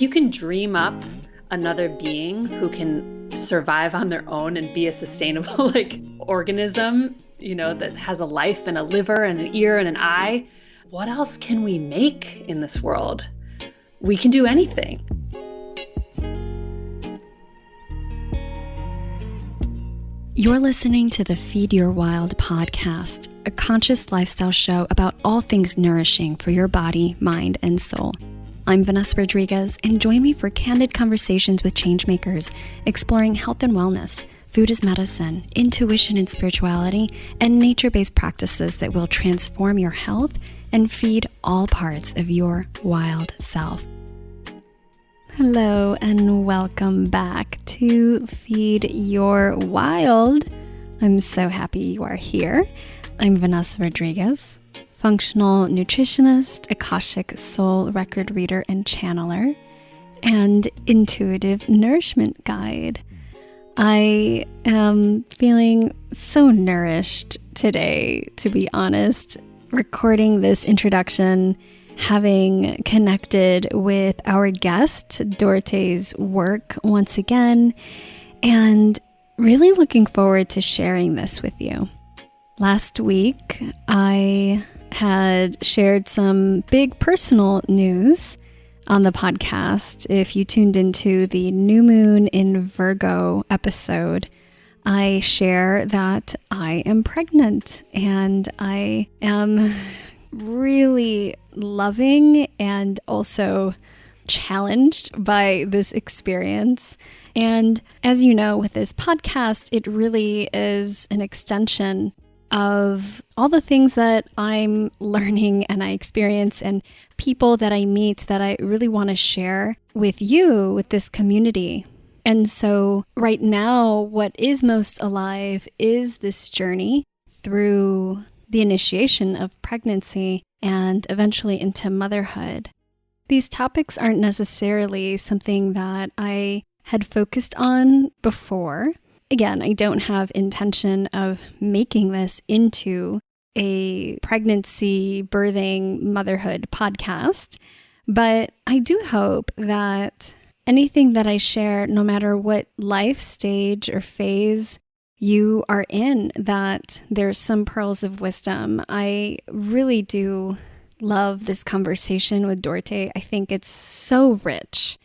you can dream up another being who can survive on their own and be a sustainable organism, that has a life and a liver and an ear and an eye, what else can we make in this world? We can do anything. You're listening to the Feed Your Wild podcast, a conscious lifestyle show about all things nourishing for your body, mind, and soul. I'm Vanessa Rodriguez, and join me for candid conversations with changemakers, exploring health and wellness, food as medicine, intuition and spirituality, and nature-based practices that will transform your health and feed all parts of your wild self. Hello and welcome back to Feed Your Wild. I'm so happy you are here. I'm Vanessa Rodriguez, functional nutritionist, Akashic soul record reader and channeler, and intuitive nourishment guide. I am feeling so nourished today, to be honest, recording this introduction, having connected with our guest, Dorothee's work once again, and really looking forward to sharing this with you. Last week, I had shared some big personal news on the podcast. If you tuned into the New Moon in Virgo episode, I share that I am pregnant, and I am really loving and also challenged by this experience. And as you know, with this podcast, it really is an extension of all the things that I'm learning and I experience and people that I meet that I really want to share with you, with this community. And so right now, what is most alive is this journey through the initiation of pregnancy and eventually into motherhood. These topics aren't necessarily something that I had focused on before. Again, I don't have intention of making this into a pregnancy, birthing, motherhood podcast, but I do hope that anything that I share, no matter what life stage or phase you are in, that there's some pearls of wisdom. I really do love this conversation with Dorothee. I think it's so rich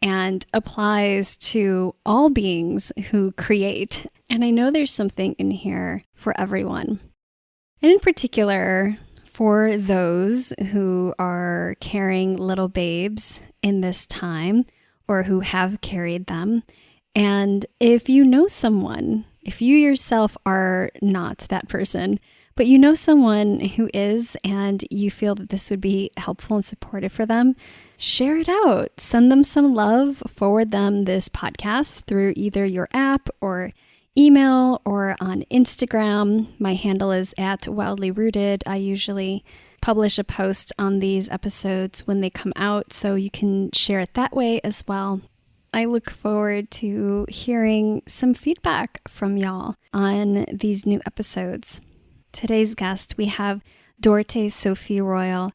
and applies to all beings who create. And I know there's something in here for everyone. And in particular, for those who are carrying little babes in this time or who have carried them. And if you know someone, if you yourself are not that person, but you know someone who is, and you feel that this would be helpful and supportive for them, share it out. Send them some love. Forward them this podcast through either your app or email or on Instagram. My handle is @wildlyrooted. I usually publish a post on these episodes when they come out, so you can share it that way as well. I look forward to hearing some feedback from y'all on these new episodes. Today's guest, we have Dorothee Sophie Royal.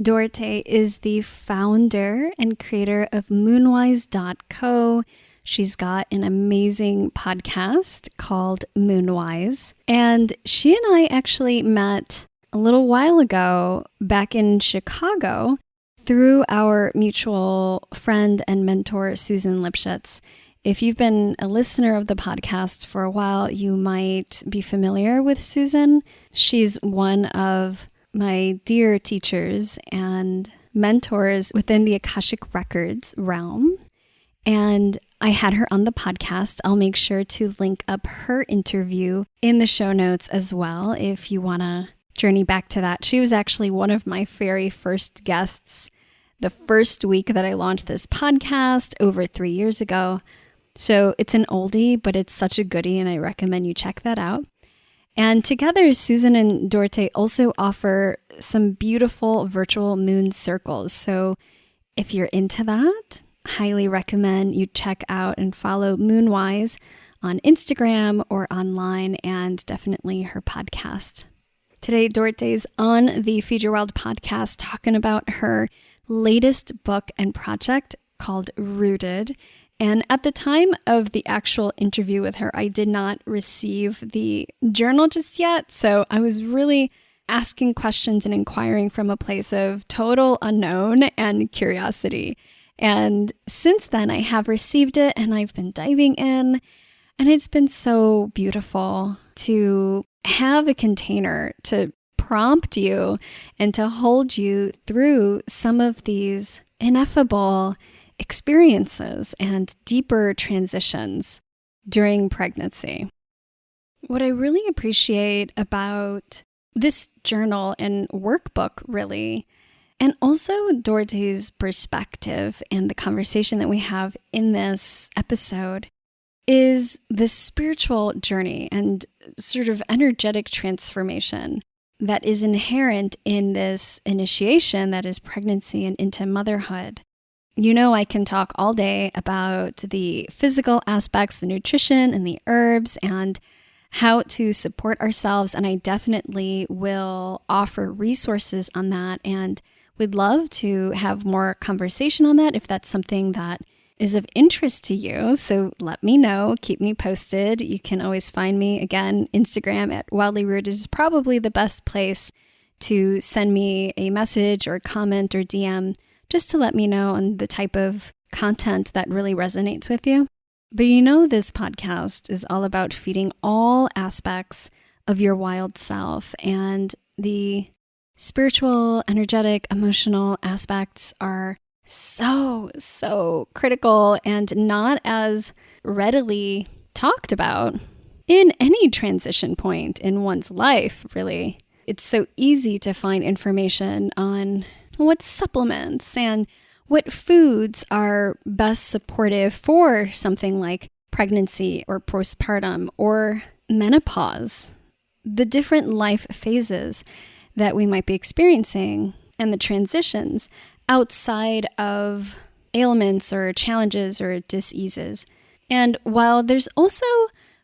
Dorothee is the founder and creator of Moonwise.co. She's got an amazing podcast called Moonwise. And she and I actually met a little while ago back in Chicago through our mutual friend and mentor, Susan Lipschitz. If you've been a listener of the podcast for a while, you might be familiar with Susan. She's one of my dear teachers and mentors within the Akashic Records realm. And I had her on the podcast. I'll make sure to link up her interview in the show notes as well if you want to journey back to that. She was actually one of my very first guests the first week that I launched this podcast over 3 years ago. So it's an oldie, but it's such a goodie, and I recommend you check that out. And together, Susan and Dorothee also offer some beautiful virtual moon circles. So if you're into that, highly recommend you check out and follow Moonwise on Instagram or online, and definitely her podcast. Today, Dorothee's on the Feed Your Wild podcast talking about her latest book and project, called Rooted. And at the time of the actual interview with her, I did not receive the journal just yet. So I was really asking questions and inquiring from a place of total unknown and curiosity. And since then, I have received it and I've been diving in. And it's been so beautiful to have a container to prompt you and to hold you through some of these ineffable experiences and deeper transitions during pregnancy. What I really appreciate about this journal and workbook, really, and also Dorothee's perspective and the conversation that we have in this episode, is the spiritual journey and sort of energetic transformation that is inherent in this initiation that is pregnancy and into motherhood. You know, I can talk all day about the physical aspects, the nutrition and the herbs and how to support ourselves. And I definitely will offer resources on that and would love to have more conversation on that if that's something that is of interest to you. So let me know, keep me posted. You can always find me, again, Instagram at Wildly Rooted is probably the best place to send me a message or a comment or DM just to let me know on the type of content that really resonates with you. But you know, this podcast is all about feeding all aspects of your wild self, and the spiritual, energetic, emotional aspects are so critical and not as readily talked about in any transition point in one's life, really. It's so easy to find information on what supplements and what foods are best supportive for something like pregnancy or postpartum or menopause, the different life phases that we might be experiencing and the transitions outside of ailments or challenges or diseases. And while there's also,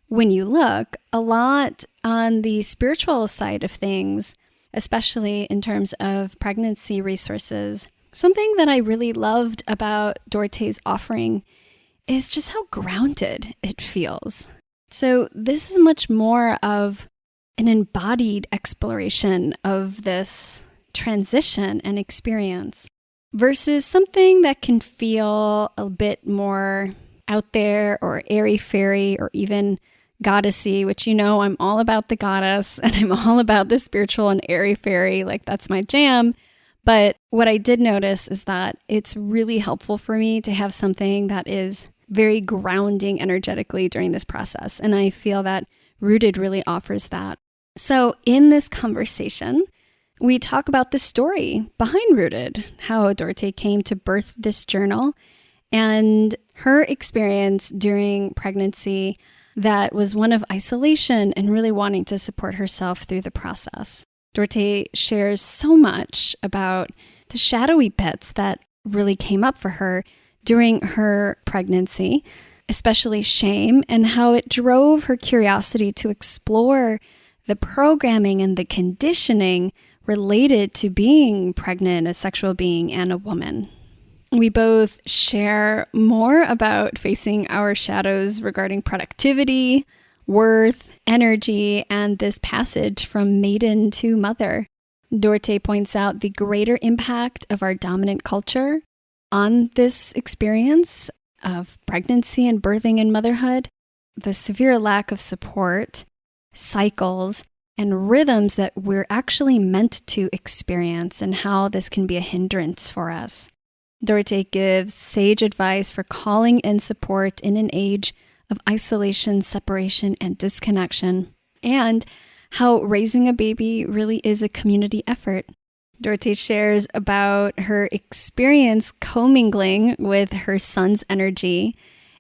when you look, a lot on the spiritual side of things, especially in terms of pregnancy resources, something that I really loved about Dorothee's offering is just how grounded it feels. So this is much more of an embodied exploration of this transition and experience versus something that can feel a bit more out there or airy-fairy or even goddessy, which you know I'm all about the goddess and I'm all about the spiritual and airy-fairy, like that's my jam. But what I did notice is that it's really helpful for me to have something that is very grounding energetically during this process. And I feel that Rooted really offers that. So in this conversation, we talk about the story behind Rooted, how Dorothee came to birth this journal and her experience during pregnancy that was one of isolation and really wanting to support herself through the process. Dorothee shares so much about the shadowy bits that really came up for her during her pregnancy, especially shame, and how it drove her curiosity to explore the programming and the conditioning related to being pregnant, a sexual being, and a woman. We both share more about facing our shadows regarding productivity, worth, energy, and this passage from maiden to mother. Dorothee points out the greater impact of our dominant culture on this experience of pregnancy and birthing and motherhood, the severe lack of support, cycles, and rhythms that we're actually meant to experience and how this can be a hindrance for us. Dorothee gives sage advice for calling in support in an age of isolation, separation, and disconnection, and how raising a baby really is a community effort. Dorothee shares about her experience commingling with her son's energy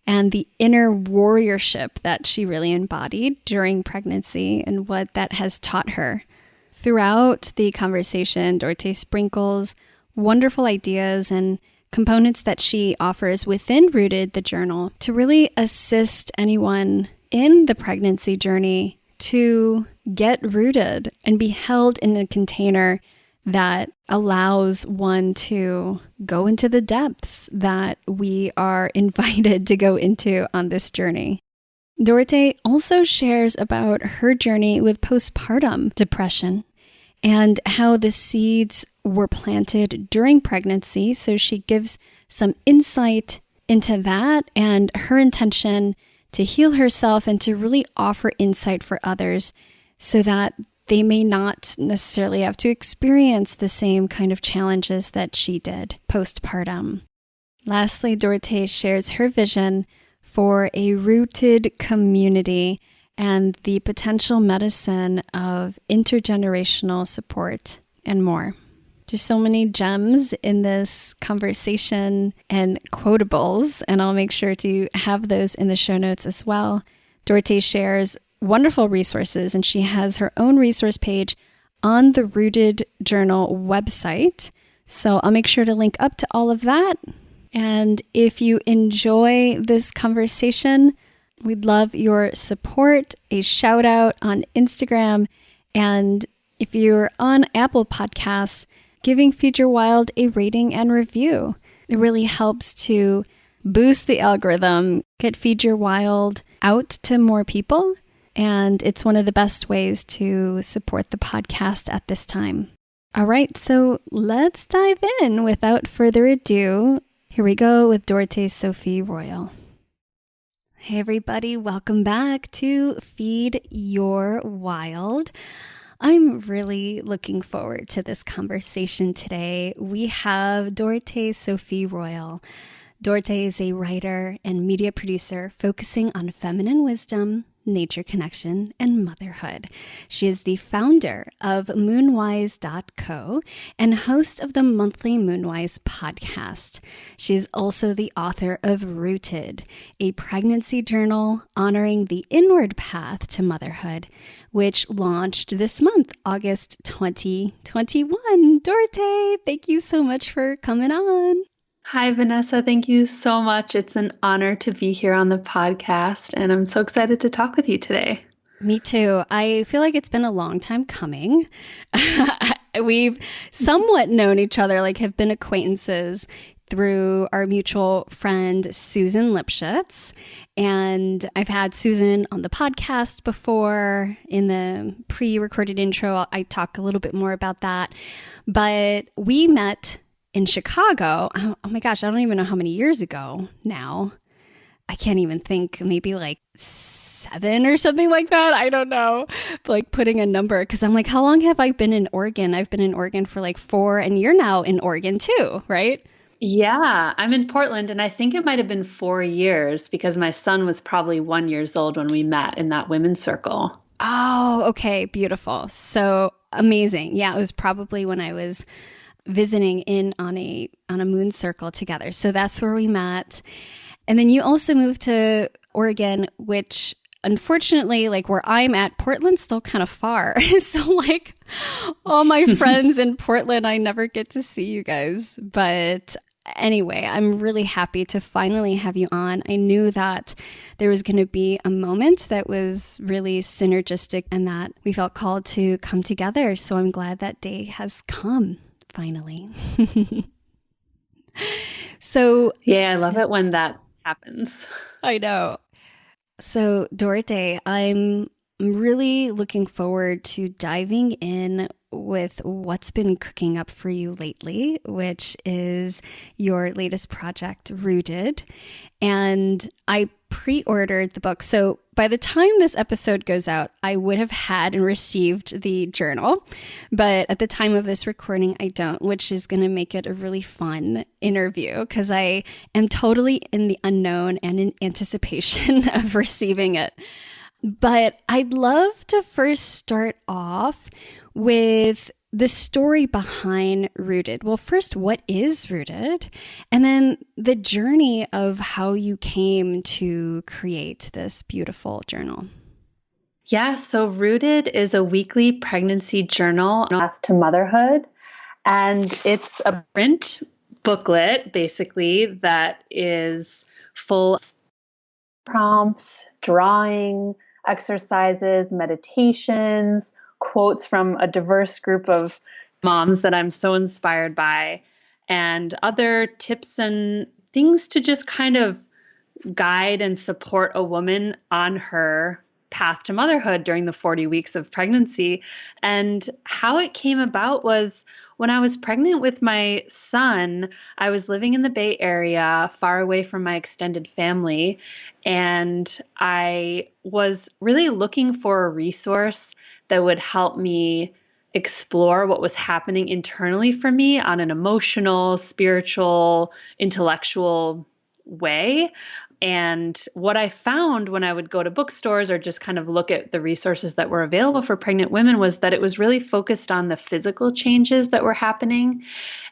and the inner warriorship that she really embodied during pregnancy and what that has taught her. Throughout the conversation, Dorothee sprinkles wonderful ideas and components that she offers within Rooted, the journal, to really assist anyone in the pregnancy journey to get rooted and be held in a container that allows one to go into the depths that we are invited to go into on this journey. Dorothee also shares about her journey with postpartum depression and how the seeds were planted during pregnancy. So she gives some insight into that and her intention to heal herself and to really offer insight for others so that they may not necessarily have to experience the same kind of challenges that she did postpartum. Lastly, Dorothee shares her vision for a rooted community and the potential medicine of intergenerational support and more. There's so many gems in this conversation and quotables, and I'll make sure to have those in the show notes as well. Dorothee shares wonderful resources, and she has her own resource page on the Rooted Journal website. So I'll make sure to link up to all of that. And if you enjoy this conversation, we'd love your support, a shout out on Instagram. And if you're on Apple Podcasts, giving Feed Your Wild a rating and review. It really helps to boost the algorithm, get Feed Your Wild out to more people. And it's one of the best ways to support the podcast at this time. All right, so let's dive in without further ado. Here we go with Dorothee Sophie Royal. Hey everybody, welcome back to Feed Your Wild. I'm really looking forward to this conversation today. We have Dorothee Sophie Royal. Dorothee is a writer and media producer focusing on feminine wisdom, nature connection, and motherhood. She is the founder of Moonwise.co and host of the monthly Moonwise podcast. She is also the author of Rooted, a pregnancy journal honoring the inward path to motherhood, which launched this month, August 2021. Dorothee, thank you so much for coming on. Hi, Vanessa. Thank you so much. It's an honor to be here on the podcast, and I'm so excited to talk with you today. Me too. I feel like it's been a long time coming. We've somewhat known each other, like have been acquaintances through our mutual friend, Susan Lipschitz. And I've had Susan on the podcast before. In the pre-recorded intro, I talk a little bit more about that. But we met in Chicago, oh my gosh, I don't even know how many years ago now. I can't even think, maybe like 7 or something like that. I don't know, like putting a number, because I'm like, how long have I been in Oregon? I've been in Oregon for like 4, and you're now in Oregon too, right? Yeah, I'm in Portland, and I think it might have been 4 years because my son was probably 1 year old when we met in that women's circle. Oh, okay, beautiful. So amazing. Yeah, it was probably when I was visiting in on a moon circle together. So that's where we met. And then you also moved to Oregon, which unfortunately, like where I'm at, Portland's still kind of far. So like all my friends in Portland, I never get to see you guys. But anyway, I'm really happy to finally have you on. I knew that there was going to be a moment that was really synergistic and that we felt called to come together. So I'm glad that day has come. Finally. So yeah, I love it when that happens. I know. So Dorothee, I'm really looking forward to diving in with what's been cooking up for you lately, which is your latest project, Rooted. And I pre-ordered the book. So by the time this episode goes out, I would have had and received the journal. But at the time of this recording, I don't, which is going to make it a really fun interview because I am totally in the unknown and in anticipation of receiving it. But I'd love to first start off with the story behind Rooted. Well, first, what is Rooted? And then the journey of how you came to create this beautiful journal. Yeah, so Rooted is a weekly pregnancy journal, Path to Motherhood. And it's a print booklet, basically, that is full of prompts, drawing, exercises, meditations, quotes from a diverse group of moms that I'm so inspired by, and other tips and things to just kind of guide and support a woman on her path to motherhood during the 40 weeks of pregnancy. And how it came about was when I was pregnant with my son, I was living in the Bay Area, far away from my extended family. And I was really looking for a resource that would help me explore what was happening internally for me on an emotional, spiritual, intellectual way. And what I found when I would go to bookstores or just kind of look at the resources that were available for pregnant women was that it was really focused on the physical changes that were happening.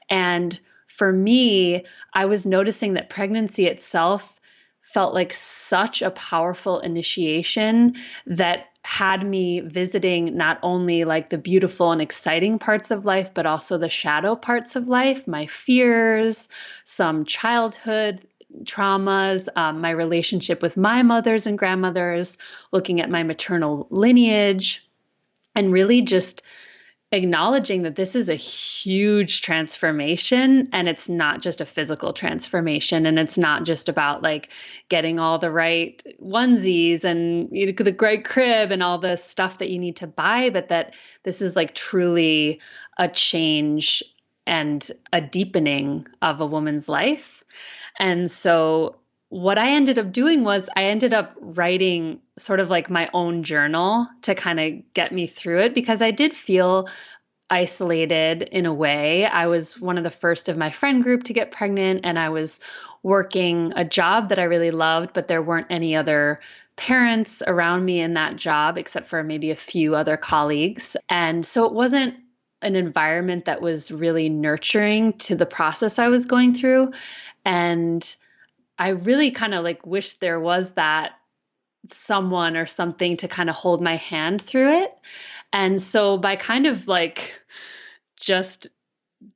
And for me, I was noticing that pregnancy itself felt like such a powerful initiation that had me visiting not only like the beautiful and exciting parts of life, but also the shadow parts of life, my fears, some childhood traumas, my relationship with my mothers and grandmothers, looking at my maternal lineage, and really just acknowledging that this is a huge transformation, and it's not just a physical transformation, and it's not just about like getting all the right onesies and the great crib and all the stuff that you need to buy, but that this is like truly a change and a deepening of a woman's life. And so what I ended up doing was I ended up writing sort of like my own journal to kind of get me through it, because I did feel isolated in a way. I was one of the first of my friend group to get pregnant, and I was working a job that I really loved, but there weren't any other parents around me in that job except for maybe a few other colleagues. And so it wasn't an environment that was really nurturing to the process I was going through. And I really kind of like wish there was that someone or something to kind of hold my hand through it. And so by kind of like just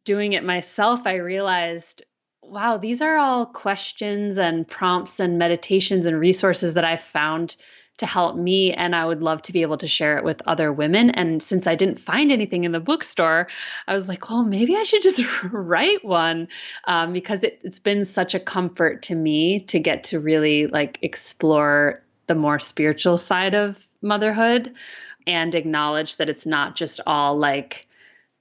doing it myself, I realized, wow, these are all questions and prompts and meditations and resources that I found to help me. And I would love to be able to share it with other women. And since I didn't find anything in the bookstore, I was like, well, maybe I should just write one, because it's been such a comfort to me to get to really like explore the more spiritual side of motherhood and acknowledge that it's not just all like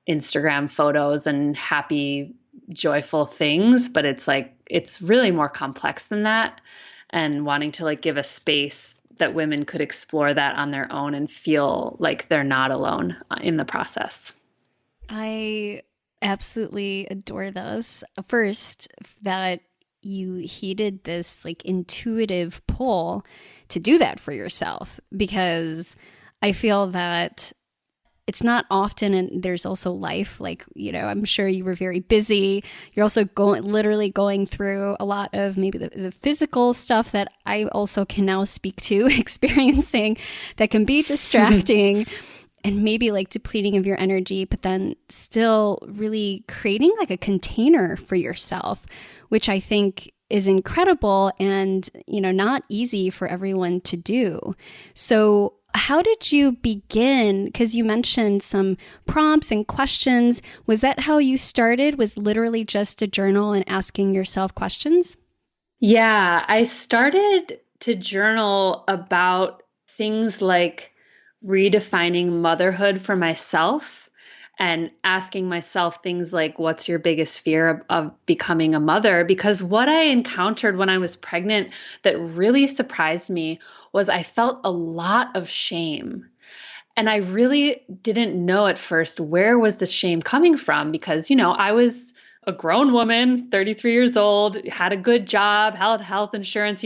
Instagram photos and happy, joyful things, but it's like, it's really more complex than that. And wanting to like give a space that women could explore that on their own and feel like they're not alone in the process. I absolutely adore this. First, that you heeded this like intuitive pull to do that for yourself, because I feel that it's not often, and there's also life, like, I'm sure you were very busy. You're also literally going through a lot of maybe the physical stuff that I also can now speak to, experiencing, that can be distracting and maybe like depleting of your energy, but then still really creating like a container for yourself, which I think is incredible and, not easy for everyone to do. So how did you begin? Because you mentioned some prompts and questions. Was that how you started? Was literally just a journal and asking yourself questions? Yeah, I started to journal about things like redefining motherhood for myself and asking myself things like, what's your biggest fear of becoming a mother? Because what I encountered when I was pregnant that really surprised me was I felt a lot of shame. And I really didn't know at first, where was the shame coming from? Because, I was a grown woman, 33 years old, had a good job, had health insurance,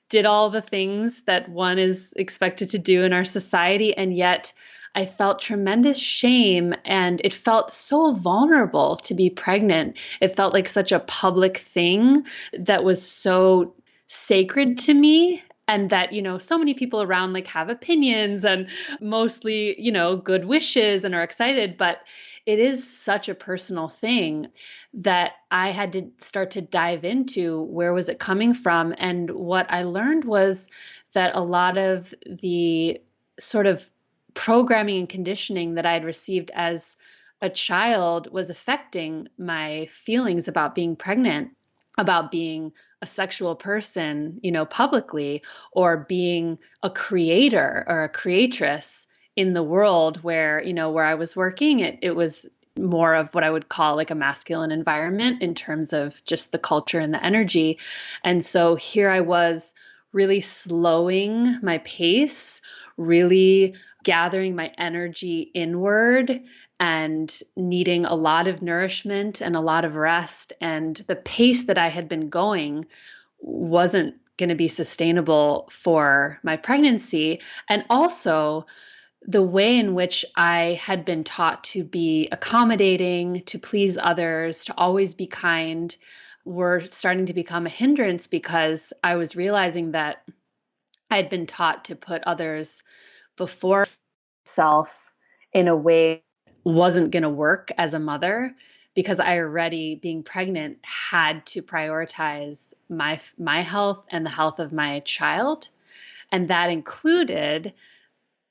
did all the things that one is expected to do in our society. And yet I felt tremendous shame, and it felt so vulnerable to be pregnant. It felt like such a public thing that was so sacred to me. And that, so many people around like have opinions and mostly, good wishes and are excited, but it is such a personal thing that I had to start to dive into where was it coming from. And what I learned was that a lot of the sort of programming and conditioning that I had received as a child was affecting my feelings about being pregnant, about being a sexual person, publicly, or being a creator or a creatress in the world where I was working. It was more of what I would call like a masculine environment in terms of just the culture and the energy. And so here I was really slowing my pace, really gathering my energy inward and needing a lot of nourishment and a lot of rest. And the pace that I had been going wasn't going to be sustainable for my pregnancy. And also, the way in which I had been taught to be accommodating, to please others, to always be kind, were starting to become a hindrance because I was realizing that I had been taught to put others before self in a way that wasn't going to work as a mother, because I already, being pregnant, had to prioritize my health and the health of my child. And that included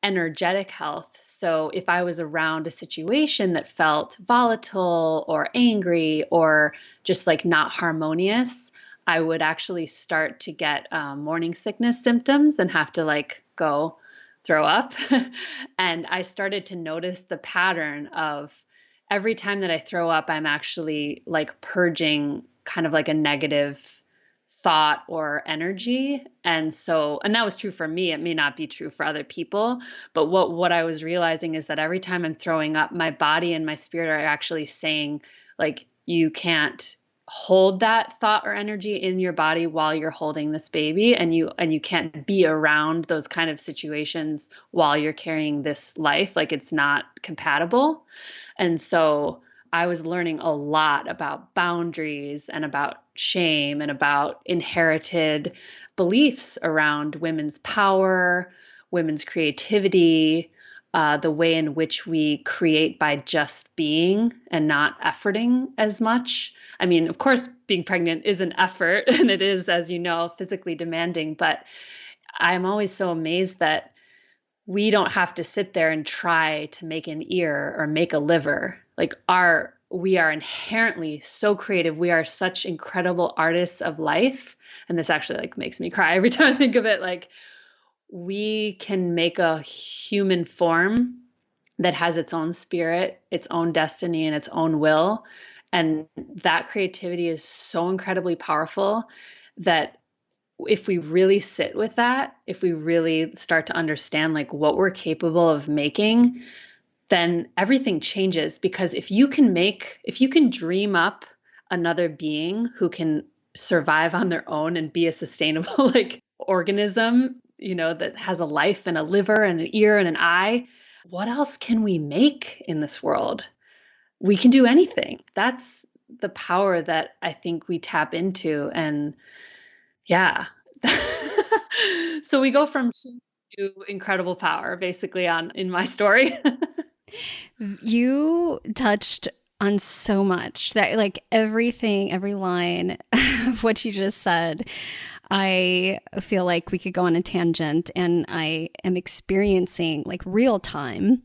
energetic health. So if I was around a situation that felt volatile or angry or just like not harmonious, I would actually start to get morning sickness symptoms and have to like go throw up. And I started to notice the pattern of every time that I throw up, I'm actually like purging kind of like a negative thought or energy. And that was true for me. It may not be true for other people, but what I was realizing is that every time I'm throwing up, my body and my spirit are actually saying, like, you can't hold that thought or energy in your body while you're holding this baby, and you can't be around those kind of situations while you're carrying this life. Like, it's not compatible. And so I was learning a lot about boundaries and about shame and about inherited beliefs around women's power, women's creativity, the way in which we create by just being and not efforting as much. I mean, of course, being pregnant is an effort, and it is, as you know, physically demanding, but I'm always so amazed that we don't have to sit there and try to make an ear or make a liver. Like, we are inherently so creative. We are such incredible artists of life. And this actually like makes me cry every time I think of it. Like, we can make a human form that has its own spirit, its own destiny, and its own will. And that creativity is so incredibly powerful that if we really sit with that, if we really start to understand like what we're capable of making, then everything changes. Because if you can dream up another being who can survive on their own and be a sustainable like organism, that has a life and a liver and an ear and an eye, what else can we make in this world? We can do anything. That's the power that I think we tap into. And yeah. So we go from shame to incredible power, basically, in my story. You touched on so much that like everything, every line of what you just said, I feel like we could go on a tangent, and I am experiencing like real time.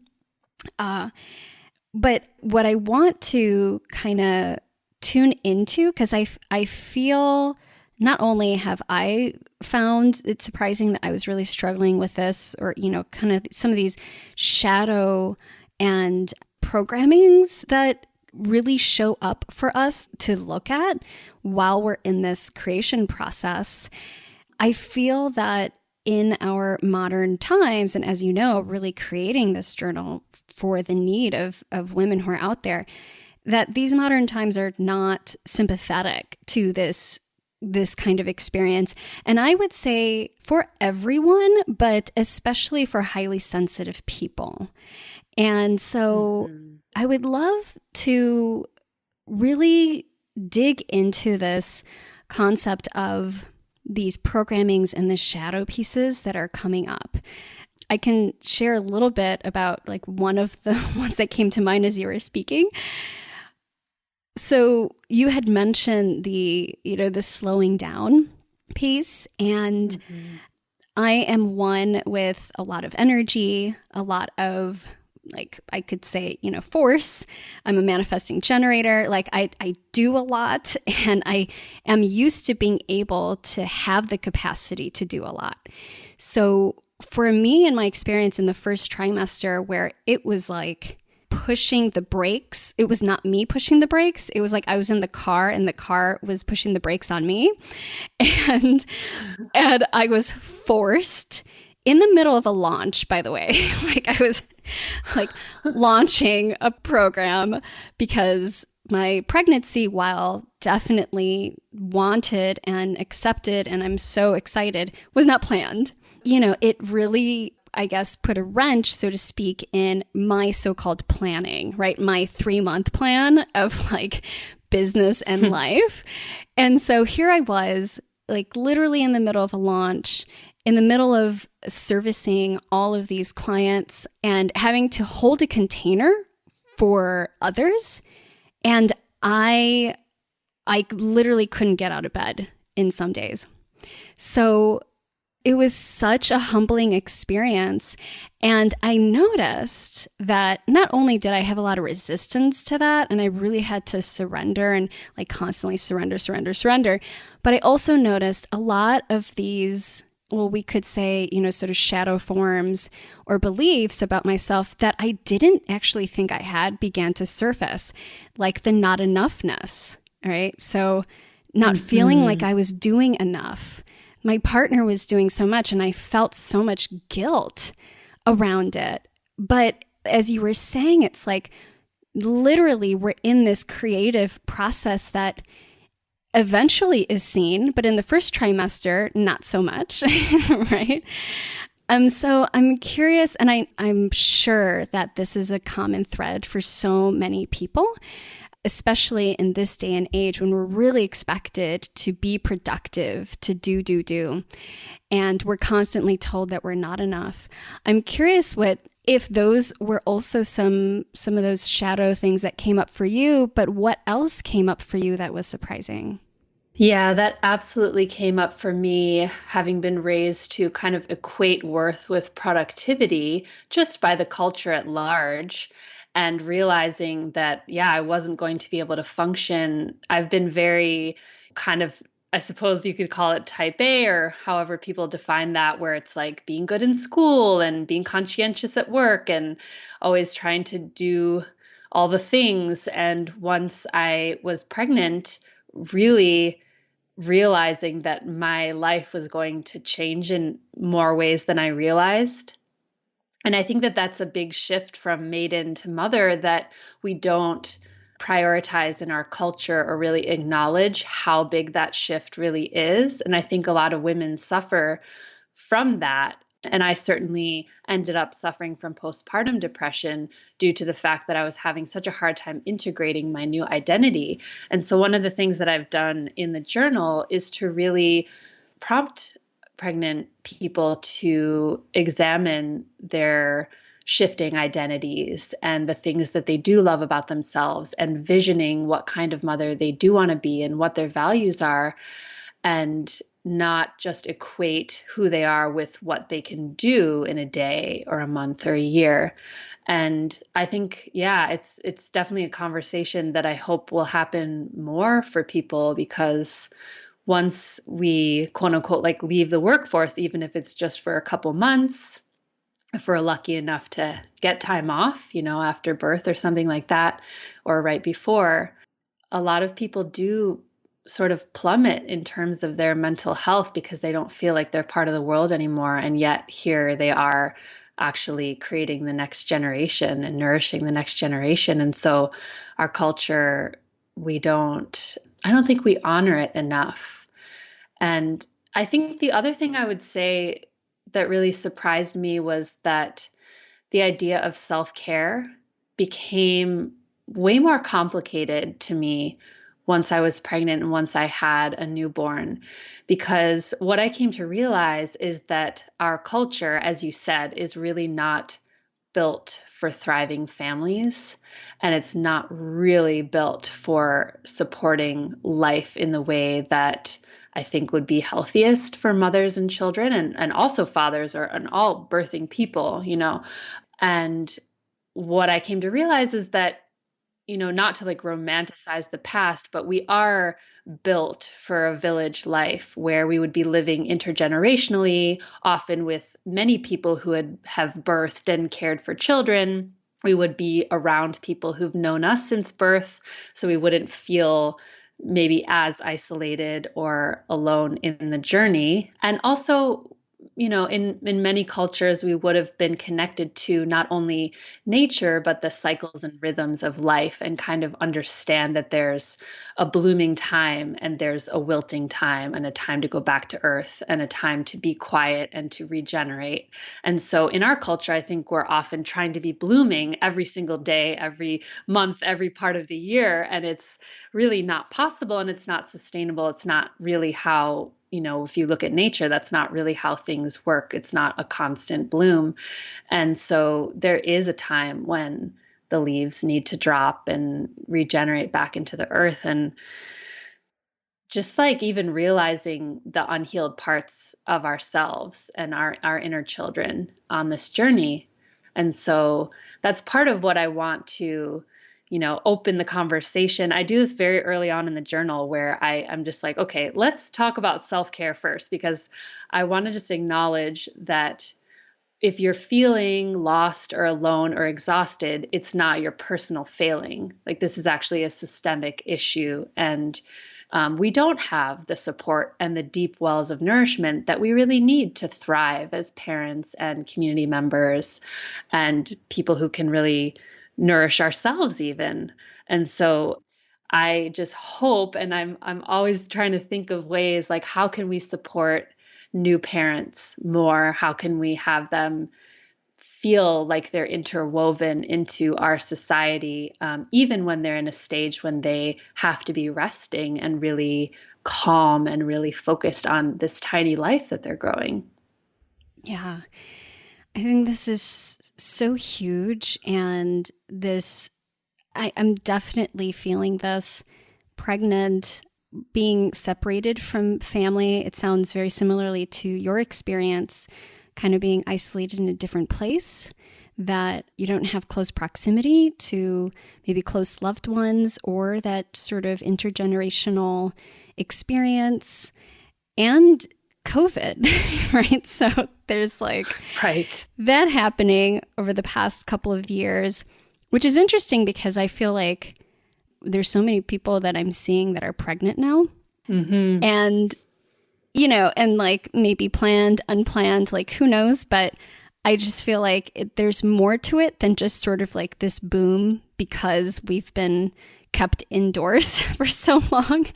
But what I want to kind of tune into, because I feel not only have I found it surprising that I was really struggling with this, or, kind of some of these shadow and programmings that really show up for us to look at while we're in this creation process. I feel that in our modern times, and as you know, really creating this journal for the need of women who are out there, that these modern times are not sympathetic to this kind of experience. And I would say for everyone, but especially for highly sensitive people. And so I would love to really dig into this concept of these programmings and the shadow pieces that are coming up. I can share a little bit about like one of the ones that came to mind as you were speaking. So you had mentioned the slowing down piece, and I am one with a lot of energy, a lot of like I could say, force. I'm a manifesting generator. Like I do a lot, and I am used to being able to have the capacity to do a lot. So for me, in my experience in the first trimester, where it was like pushing the brakes, it was not me pushing the brakes. It was like I was in the car and the car was pushing the brakes on me. And I was forced in the middle of a launch, by the way. Like I was like launching a program because my pregnancy, while definitely wanted and accepted, and I'm so excited, was not planned. It really, I guess, put a wrench, so to speak, in my so-called planning, right? My 3-month plan of like business and life. And so here I was, like literally in the middle of a launch, in the middle of servicing all of these clients and having to hold a container for others. And I literally couldn't get out of bed in some days. So it was such a humbling experience. And I noticed that not only did I have a lot of resistance to that, and I really had to surrender and like constantly surrender, but I also noticed a lot of these, well, we could say, sort of shadow forms or beliefs about myself that I didn't actually think I had began to surface, like the not enoughness, right? So not feeling like I was doing enough. My partner was doing so much, and I felt so much guilt around it. But as you were saying, it's like literally we're in this creative process that eventually is seen, but in the first trimester, not so much, right? So I'm curious, and I'm sure that this is a common thread for so many people, especially in this day and age when we're really expected to be productive, to do, and we're constantly told that we're not enough. I'm curious if those were also some of those shadow things that came up for you, but what else came up for you that was surprising? Yeah, that absolutely came up for me, having been raised to kind of equate worth with productivity just by the culture at large. And realizing that, yeah, I wasn't going to be able to function. I've been very kind of, I suppose you could call it type A, or however people define that, where it's like being good in school and being conscientious at work and always trying to do all the things. And once I was pregnant, really realizing that my life was going to change in more ways than I realized. And I think that that's a big shift from maiden to mother, that we don't prioritize in our culture or really acknowledge how big that shift really is. And I think a lot of women suffer from that. And I certainly ended up suffering from postpartum depression due to the fact that I was having such a hard time integrating my new identity. And so one of the things that I've done in the journal is to really prompt pregnant people to examine their shifting identities and the things that they do love about themselves, and visioning what kind of mother they do want to be and what their values are, and not just equate who they are with what they can do in a day or a month or a year. And I think, yeah, it's definitely a conversation that I hope will happen more for people, because once we quote unquote like leave the workforce, even if it's just for a couple months, if we're lucky enough to get time off, after birth or something like that, or right before, a lot of people do sort of plummet in terms of their mental health because they don't feel like they're part of the world anymore. And yet here they are actually creating the next generation and nourishing the next generation. And so our culture, I don't think we honor it enough. And I think the other thing I would say that really surprised me was that the idea of self-care became way more complicated to me once I was pregnant and once I had a newborn. Because what I came to realize is that our culture, as you said, is really not built for thriving families, and it's not really built for supporting life in the way that I think would be healthiest for mothers and children, and also fathers, and all birthing people, And what I came to realize is that, not to like romanticize the past, but we are built for a village life where we would be living intergenerationally, often with many people who have birthed and cared for children. We would be around people who've known us since birth, so we wouldn't feel maybe as isolated or alone in the journey. And also, in many cultures, we would have been connected to not only nature, but the cycles and rhythms of life, and kind of understand that there's a blooming time and there's a wilting time, and a time to go back to earth and a time to be quiet and to regenerate. And so in our culture, I think we're often trying to be blooming every single day, every month, every part of the year. And it's really not possible, and it's not sustainable. It's not really how, if you look at nature, that's not really how things work. It's not a constant bloom. And so there is a time when the leaves need to drop and regenerate back into the earth. And just like even realizing the unhealed parts of ourselves and our inner children on this journey. And so that's part of what I want to, open the conversation. I do this very early on in the journal where I'm just like, okay, let's talk about self-care first, because I want to just acknowledge that if you're feeling lost or alone or exhausted, it's not your personal failing. Like, this is actually a systemic issue. And we don't have the support and the deep wells of nourishment that we really need to thrive as parents and community members and people who can really nourish ourselves even. And so I just hope, and I'm always trying to think of ways like, how can we support new parents more? How can we have them feel like they're interwoven into our society, even when they're in a stage when they have to be resting and really calm and really focused on this tiny life that they're growing? Yeah. I think this is so huge. And I'm definitely feeling this pregnant, being separated from family. It sounds very similarly to your experience, kind of being isolated in a different place, that you don't have close proximity to maybe close loved ones or that sort of intergenerational experience, and COVID, right? So there's like Right. that happening over the past couple of years, which is interesting because I feel like there's so many people that I'm seeing that are pregnant now. Mm-hmm. And, and like maybe planned, unplanned, like who knows? But I just feel like there's more to it than just sort of like this boom because we've been kept indoors for so long.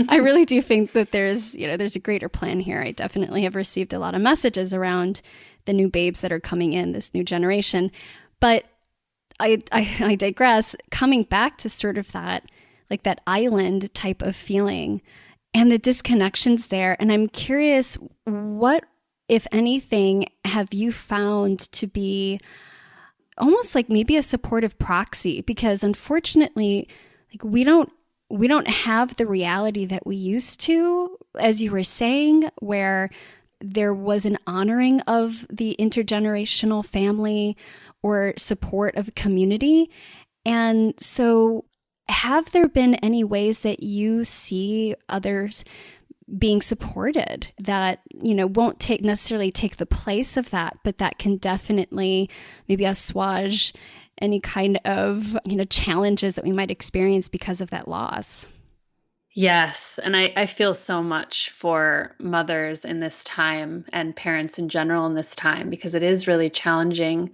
I really do think that there's a greater plan here. I definitely have received a lot of messages around the new babes that are coming in, this new generation. But I digress, coming back to sort of that, like that island type of feeling and the disconnections there. And I'm curious, what, if anything, have you found to be almost like maybe a supportive proxy? Because unfortunately, like we don't have the reality that we used to, as you were saying, where there was an honoring of the intergenerational family or support of a community. And so have there been any ways that you see others being supported that, won't necessarily take the place of that, but that can definitely maybe assuage any kind of, challenges that we might experience because of that loss? Yes. And I feel so much for mothers in this time and parents in general in this time, because it is really challenging.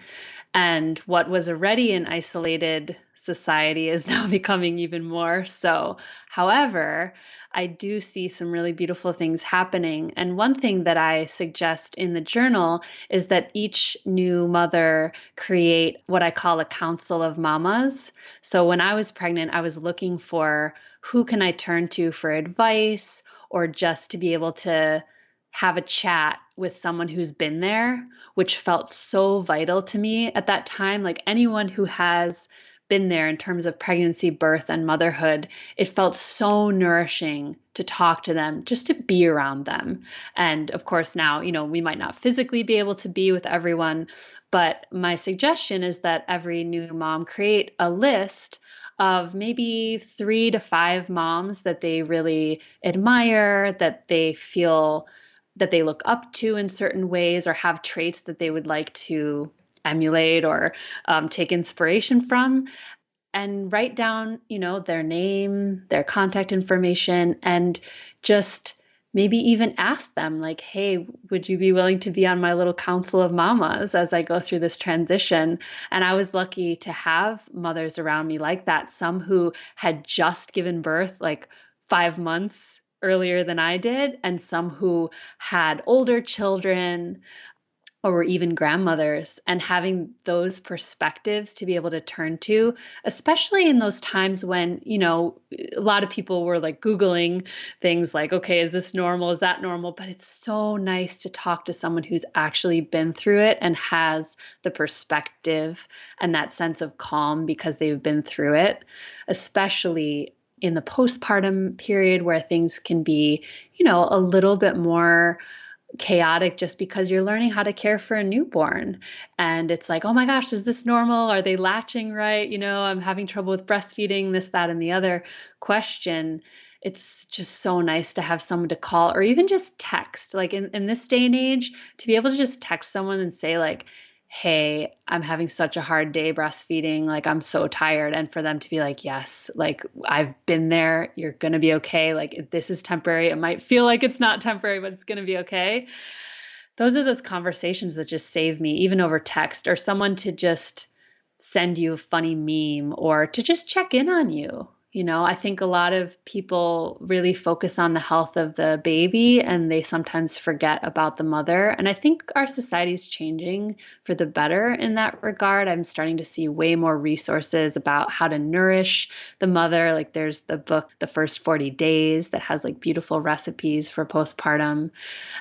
And what was already an isolated society is now becoming even more so. However, I do see some really beautiful things happening. And one thing that I suggest in the journal is that each new mother create what I call a council of mamas. So when I was pregnant, I was looking for who can I turn to for advice, or just to be able to have a chat with someone who's been there, which felt so vital to me at that time. Like anyone who has been there in terms of pregnancy, birth, and motherhood, it felt so nourishing to talk to them, just to be around them. And of course, now, we might not physically be able to be with everyone, but my suggestion is that every new mom create a list of maybe 3 to 5 moms that they really admire, that they feel that they look up to in certain ways, or have traits that they would like to emulate or take inspiration from, and write down, their name, their contact information, and just maybe even ask them like, hey, would you be willing to be on my little council of mamas as I go through this transition? And I was lucky to have mothers around me like that, some who had just given birth like 5 months earlier than I did, and some who had older children or were even grandmothers, and having those perspectives to be able to turn to, especially in those times when, a lot of people were like Googling things like, okay, is this normal? Is that normal? But it's so nice to talk to someone who's actually been through it and has the perspective and that sense of calm because they've been through it, especially in the postpartum period where things can be, a little bit more chaotic just because you're learning how to care for a newborn. And it's like, oh my gosh, is this normal? Are they latching right? I'm having trouble with breastfeeding, this, that, and the other question. It's just so nice to have someone to call or even just text. Like in this day and age, to be able to just text someone and say like, hey, I'm having such a hard day breastfeeding. Like, I'm so tired. And for them to be like, yes, like I've been there. You're going to be okay. Like this is temporary. It might feel like it's not temporary, but it's going to be okay. Those are those conversations that just save me, even over text, or someone to just send you a funny meme or to just check in on you. I think a lot of people really focus on the health of the baby and they sometimes forget about the mother. And I think our society is changing for the better in that regard. I'm starting to see way more resources about how to nourish the mother. Like there's the book, The First 40 Days, that has like beautiful recipes for postpartum.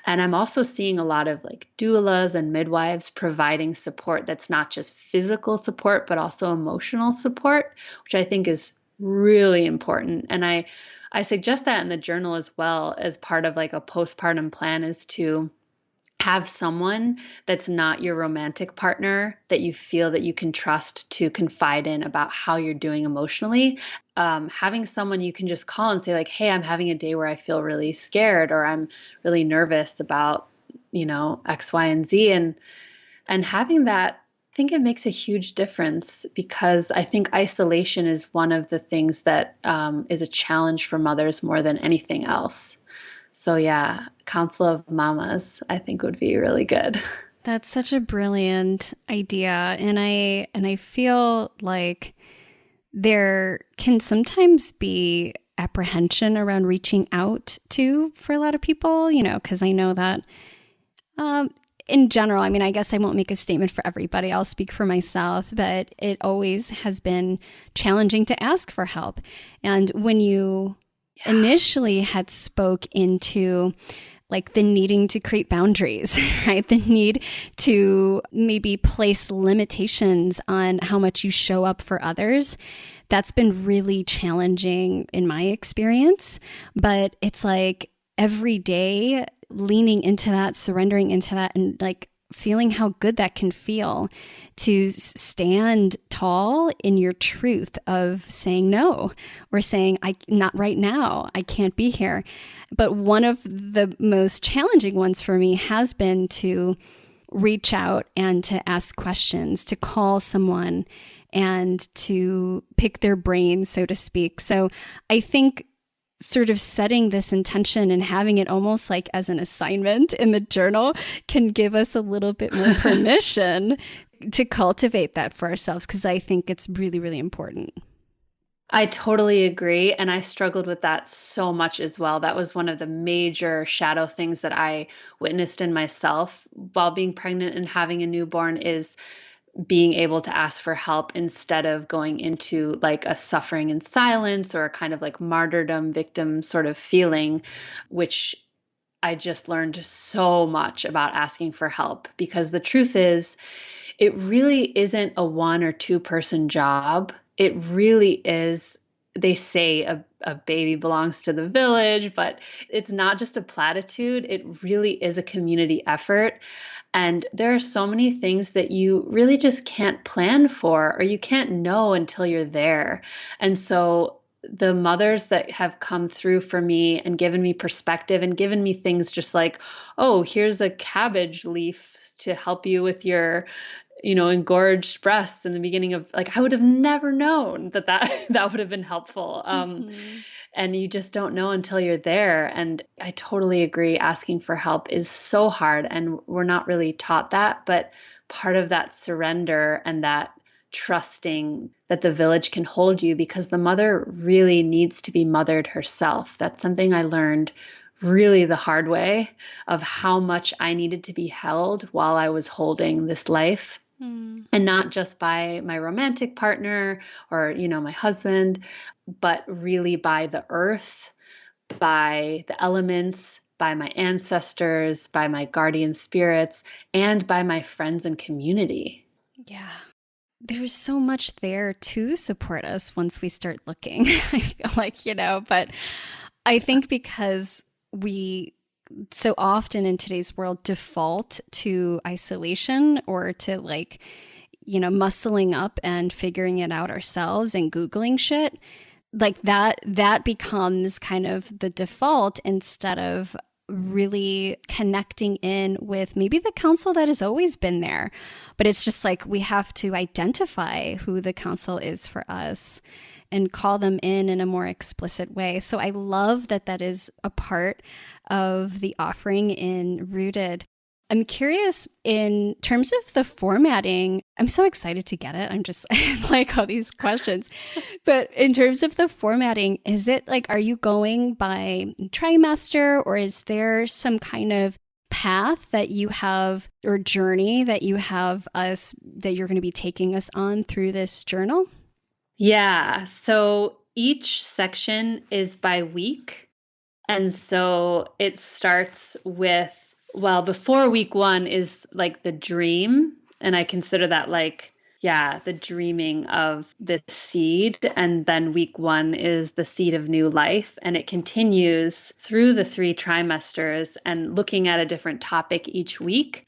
And I'm also seeing a lot of like doulas and midwives providing support that's not just physical support, but also emotional support, which I think is really important. And I suggest that in the journal as well, as part of like a postpartum plan, is to have someone that's not your romantic partner that you feel that you can trust to confide in about how you're doing emotionally. Having someone you can just call and say like, hey, I'm having a day where I feel really scared, or I'm really nervous about, X, Y, and Z. And having that, I think it makes a huge difference, because I think isolation is one of the things that is a challenge for mothers more than anything else. So yeah, Council of Mamas, I think would be really good. That's such a brilliant idea. And I feel like there can sometimes be apprehension around reaching out to for a lot of people, because I know that in general, I mean, I guess I won't make a statement for everybody. I'll speak for myself, but it always has been challenging to ask for help. And when you initially had spoke into like the needing to create boundaries, right? The need to maybe place limitations on how much you show up for others. That's been really challenging in my experience. But it's like every day leaning into that, surrendering into that, and like feeling how good that can feel to stand tall in your truth of saying no, or saying, not right now, I can't be here. But one of the most challenging ones for me has been to reach out and to ask questions, to call someone and to pick their brain, so to speak. So I think sort of setting this intention and having it almost like as an assignment in the journal can give us a little bit more permission to cultivate that for ourselves, because I think it's really, really important. I totally agree. And I struggled with that so much as well. That was one of the major shadow things that I witnessed in myself while being pregnant and having a newborn, is being able to ask for help instead of going into like a suffering in silence or a kind of like martyrdom victim sort of feeling, which I just learned so much about asking for help. Because the truth is, it really isn't a 1 or 2 person job it really is, they say a baby belongs to the village, but it's not just a platitude. It really is a community effort. And there are so many things that you really just can't plan for or you can't know until you're there. And so the mothers that have come through for me and given me perspective and given me things just like, oh, here's a cabbage leaf to help you with your, engorged breasts in the beginning of, like, I would have never known that would have been helpful. And you just don't know until you're there. And I totally agree. Asking for help is so hard, and we're not really taught that. But part of that surrender and that trusting that the village can hold you, because the mother really needs to be mothered herself. That's something I learned really the hard way, of how much I needed to be held while I was holding this life. And not just by my romantic partner or, my husband, but really by the earth, by the elements, by my ancestors, by my guardian spirits, and by my friends and community. Yeah. There's so much there to support us once we start looking. I feel like, but I think because we so often in today's world default to isolation or to muscling up and figuring it out ourselves and Googling shit, like that becomes kind of the default instead of really connecting in with maybe the counsel that has always been there. But it's just like we have to identify who the counsel is for us and call them in a more explicit way. So I love that is a part of the offering in Rooted. I'm curious in terms of the formatting. I'm so excited to get it. I'm like all these questions. But in terms of the formatting, is it like, are you going by trimester, or is there some kind of path that you have or journey that you have that you're going to be taking us on through this journal? Yeah. So each section is by week. And so it starts with, before week 1 is like the dream. And I consider that the dreaming of the seed. And then week 1 is the seed of new life. And it continues through the 3 trimesters and looking at a different topic each week.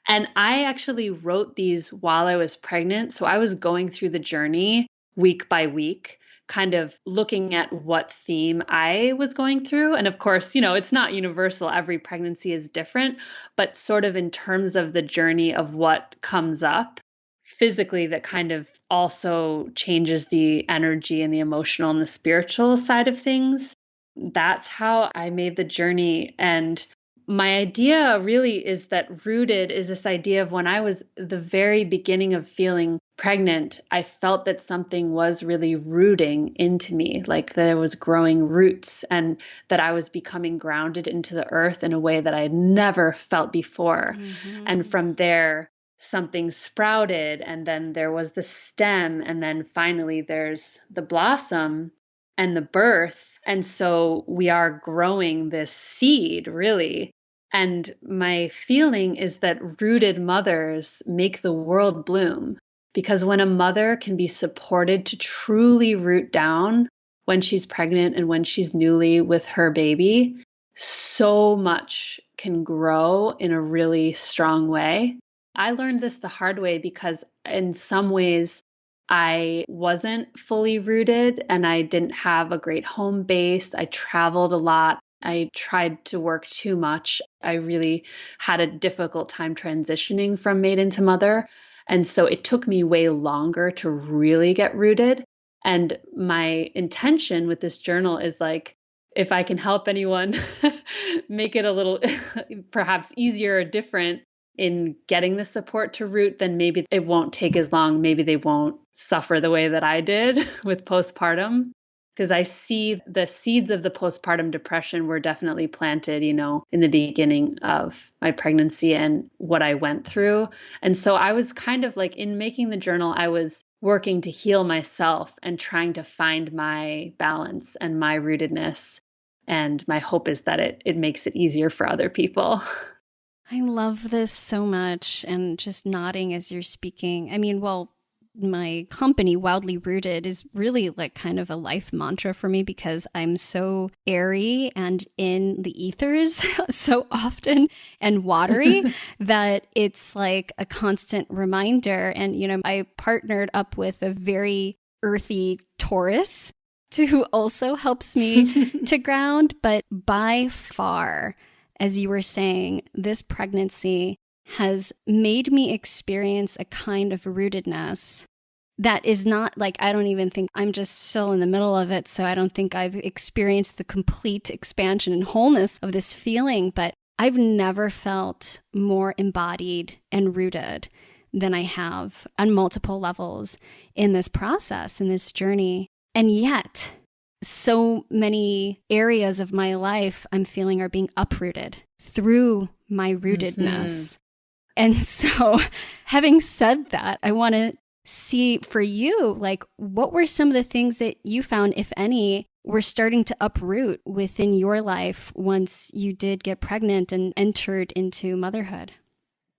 And I actually wrote these while I was pregnant. So I was going through the journey week by week, kind of looking at what theme I was going through. And of course, it's not universal. Every pregnancy is different, but sort of in terms of the journey of what comes up physically that kind of also changes the energy and the emotional and the spiritual side of things. That's how I made the journey. And my idea really is that Rooted is this idea of when I was the very beginning of feeling pregnant, I felt that something was really rooting into me, like there was growing roots and that I was becoming grounded into the earth in a way that I had never felt before. And from there, something sprouted, and then there was the stem, and then finally there's the blossom and the birth. And so we are growing this seed, really. And my feeling is that rooted mothers make the world bloom, because when a mother can be supported to truly root down when she's pregnant and when she's newly with her baby, so much can grow in a really strong way. I learned this the hard way because in some ways I wasn't fully rooted and I didn't have a great home base. I traveled a lot. I tried to work too much. I really had a difficult time transitioning from maiden to mother. And so it took me way longer to really get rooted. And my intention with this journal is like, if I can help anyone make it a little perhaps easier or different in getting the support to root, then maybe it won't take as long. Maybe they won't suffer the way that I did with postpartum. Because I see the seeds of the postpartum depression were definitely planted, in the beginning of my pregnancy and what I went through. And so I was kind of like, in making the journal, I was working to heal myself and trying to find my balance and my rootedness. And my hope is that it makes it easier for other people. I love this so much, and just nodding as you're speaking. I mean, well, My company, Wildly Rooted, is really like kind of a life mantra for me because I'm so airy and in the ethers so often and watery that it's like a constant reminder. And, I partnered up with a very earthy Taurus who also helps me to ground. But by far, as you were saying, this pregnancy has made me experience a kind of rootedness that is not like, I don't even think I'm just still in the middle of it. So I don't think I've experienced the complete expansion and wholeness of this feeling, but I've never felt more embodied and rooted than I have on multiple levels in this process, in this journey. And yet, so many areas of my life I'm feeling are being uprooted through my rootedness. And so, having said that, I want to see for you, like, what were some of the things that you found, if any, were starting to uproot within your life once you did get pregnant and entered into motherhood?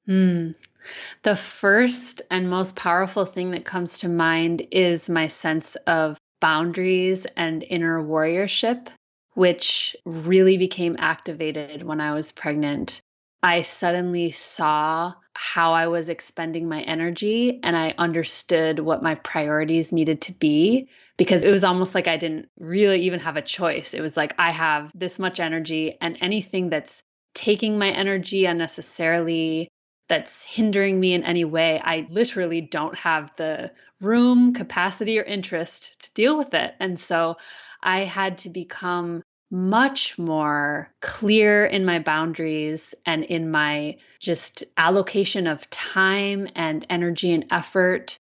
The first and most powerful thing that comes to mind is my sense of boundaries and inner warriorship, which really became activated when I was pregnant. I suddenly saw how I was expending my energy, and I understood what my priorities needed to be, because it was almost like I didn't really even have a choice. It was like, I have this much energy, and anything that's taking my energy unnecessarily, that's hindering me in any way, I literally don't have the room, capacity, or interest to deal with it. And so I had to become much more clear in my boundaries and in my just allocation of time and energy and effort.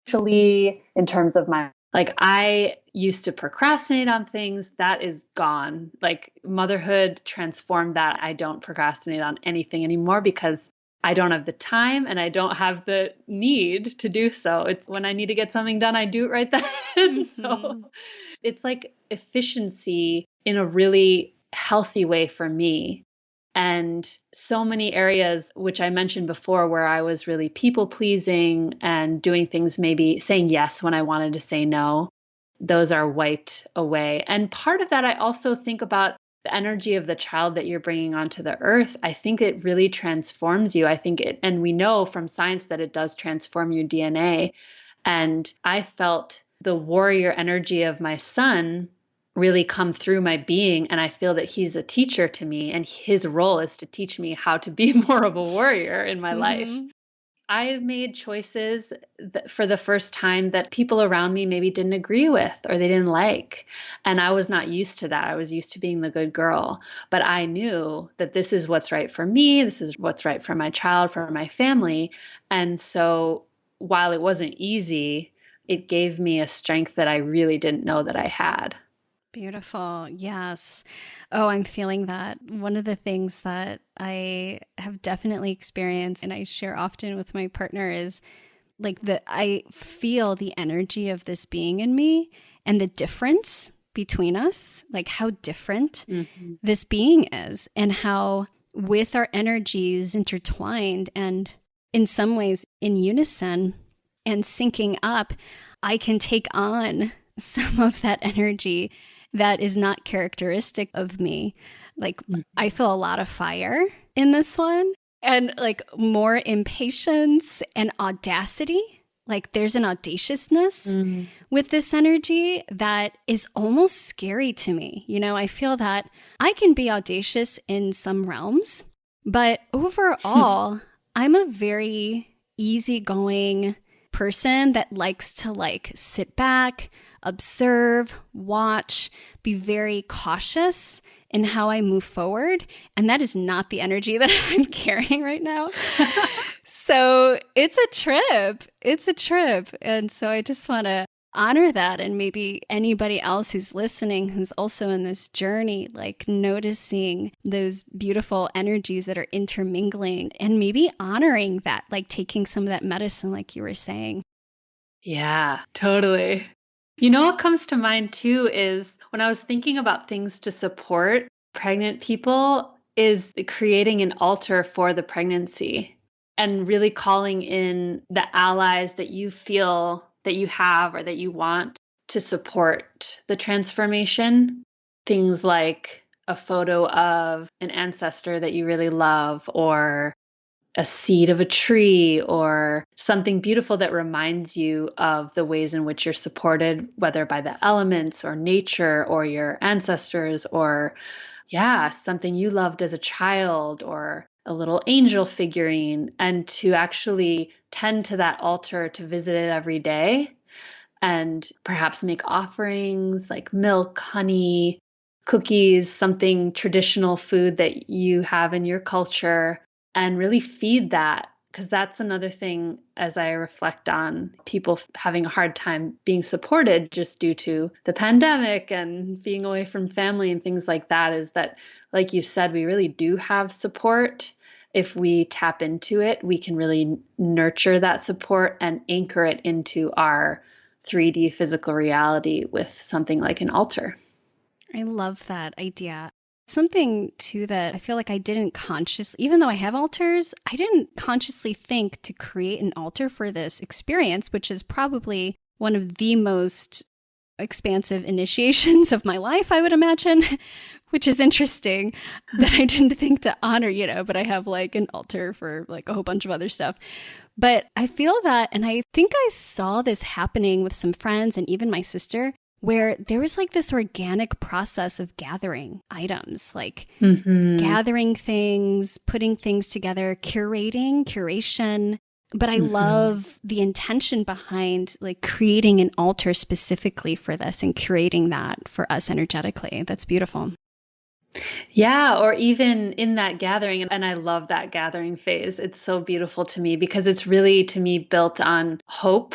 Actually, in terms of I used to procrastinate on things. That is gone. Like, motherhood transformed that. I don't procrastinate on anything anymore because I don't have the time and I don't have the need to do so. It's when I need to get something done, I do it right then. So it's like efficiency in a really healthy way for me. And so many areas, which I mentioned before, where I was really people pleasing and doing things, maybe saying yes when I wanted to say no, those are wiped away. And part of that, I also think about the energy of the child that you're bringing onto the earth. I think it really transforms you. And we know from science that it does transform your DNA. And I felt the warrior energy of my son really come through my being. And I feel that he's a teacher to me, and his role is to teach me how to be more of a warrior in my life. I've made choices for the first time that people around me maybe didn't agree with or they didn't like. And I was not used to that. I was used to being the good girl. But I knew that this is what's right for me. This is what's right for my child, for my family. And so while it wasn't easy, it gave me a strength that I really didn't know that I had. Beautiful. Yes. Oh, I'm feeling that. One of the things that I have definitely experienced and I share often with my partner is like I feel the energy of this being in me and the difference between us, like how different this being is, and how with our energies intertwined and in some ways in unison and syncing up, I can take on some of that energy that is not characteristic of me. Like, I feel a lot of fire in this one, and like more impatience and audacity. Like, there's an audaciousness with this energy that is almost scary to me. I feel that I can be audacious in some realms, but overall, I'm a very easygoing person that likes to sit back, observe, watch, be very cautious in how I move forward. And that is not the energy that I'm carrying right now. So it's a trip. It's a trip. And so I just want to honor that. And maybe anybody else who's listening, who's also in this journey, like noticing those beautiful energies that are intermingling and maybe honoring that, like taking some of that medicine, like you were saying. Yeah, totally. What comes to mind too is when I was thinking about things to support pregnant people is creating an altar for the pregnancy. and really calling in the allies that you feel that you have or that you want to support the transformation. Things like a photo of an ancestor that you really love, or a seed of a tree, or something beautiful that reminds you of the ways in which you're supported, whether by the elements or nature or your ancestors, or something you loved as a child, or a little angel figurine, and to actually tend to that altar, to visit it every day, and perhaps make offerings like milk, honey, cookies, something traditional food that you have in your culture, and really feed that. Because that's another thing, as I reflect on people having a hard time being supported just due to the pandemic and being away from family and things like that, is that, like you said, we really do have support. If we tap into it, we can really nurture that support and anchor it into our 3D physical reality with something like an altar. I love that idea. Something too that I feel like I didn't consciously, even though I have altars, I didn't consciously think to create an altar for this experience, which is probably one of the most expansive initiations of my life, I would imagine, which is interesting that I didn't think to honor, but I have like an altar for like a whole bunch of other stuff. But I feel that, and I think I saw this happening with some friends and even my sister, where there was like this organic process of gathering items, like gathering things, putting things together, curation. But I love the intention behind like creating an altar specifically for this and curating that for us energetically. That's beautiful. Yeah, or even in that gathering. And I love that gathering phase. It's so beautiful to me because it's really, to me, built on hope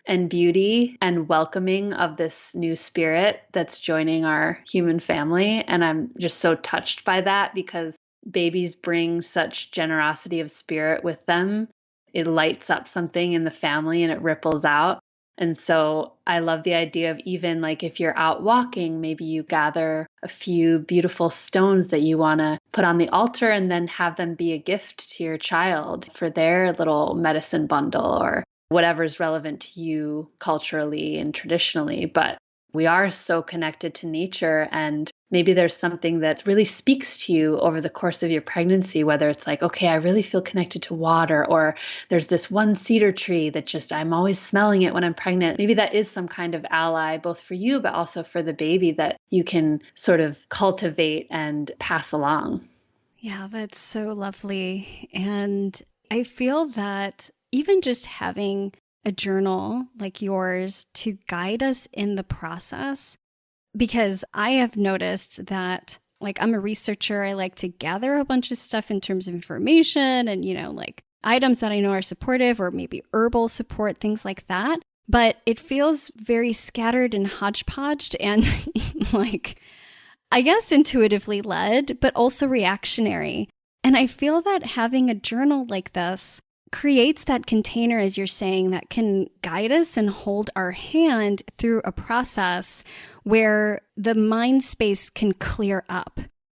and beauty and welcoming of this new spirit that's joining our human family. And I'm just so touched by that because babies bring such generosity of spirit with them. It lights up something in the family and it ripples out. And so I love the idea of, even like if you're out walking, maybe you gather a few beautiful stones that you want to put on the altar and then have them be a gift to your child for their little medicine bundle or whatever's relevant to you culturally and traditionally. But we are so connected to nature, and maybe there's something that really speaks to you over the course of your pregnancy, whether it's like, okay, I really feel connected to water, or there's this one cedar tree that just, I'm always smelling it when I'm pregnant. Maybe that is some kind of ally, both for you, but also for the baby, that you can sort of cultivate and pass along. Yeah, that's so lovely. And I feel that even just having a journal like yours to guide us in the process, because I have noticed that, like, I'm a researcher. I like to gather a bunch of stuff in terms of information and, like items that I know are supportive, or maybe herbal support, things like that. But it feels very scattered and hodgepodged and like, I guess intuitively led, but also reactionary. And I feel that having a journal like this creates that container, as you're saying, that can guide us and hold our hand through a process where the mind space can clear up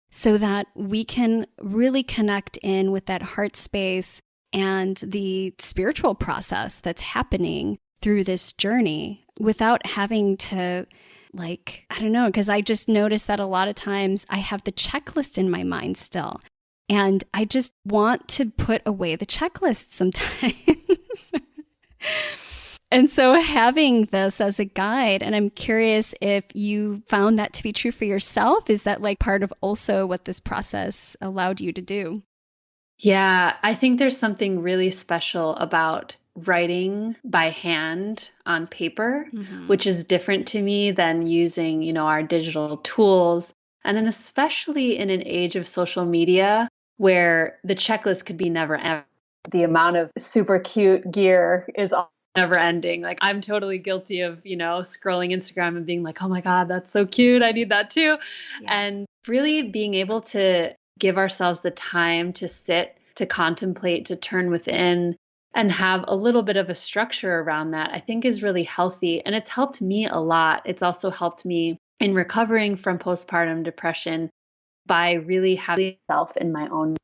so that we can really connect in with that heart space and the spiritual process that's happening through this journey without having to, like, I don't know, because I just noticed that a lot of times I have the checklist in my mind still. And I just want to put away the checklist sometimes. And so having this as a guide, and I'm curious if you found that to be true for yourself. Is that like part of also what this process allowed you to do? Yeah, I think there's something really special about writing by hand on paper, which is different to me than using, our digital tools. And then especially in an age of social media where the checklist could be never ending. The amount of super cute gear is never ending. Like, I'm totally guilty of, scrolling Instagram and being like, oh my God, that's so cute. I need that too. Yeah. And really being able to give ourselves the time to sit, to contemplate, to turn within, and have a little bit of a structure around that, I think is really healthy. And it's helped me a lot. It's also helped me in recovering from postpartum depression by really having myself in my own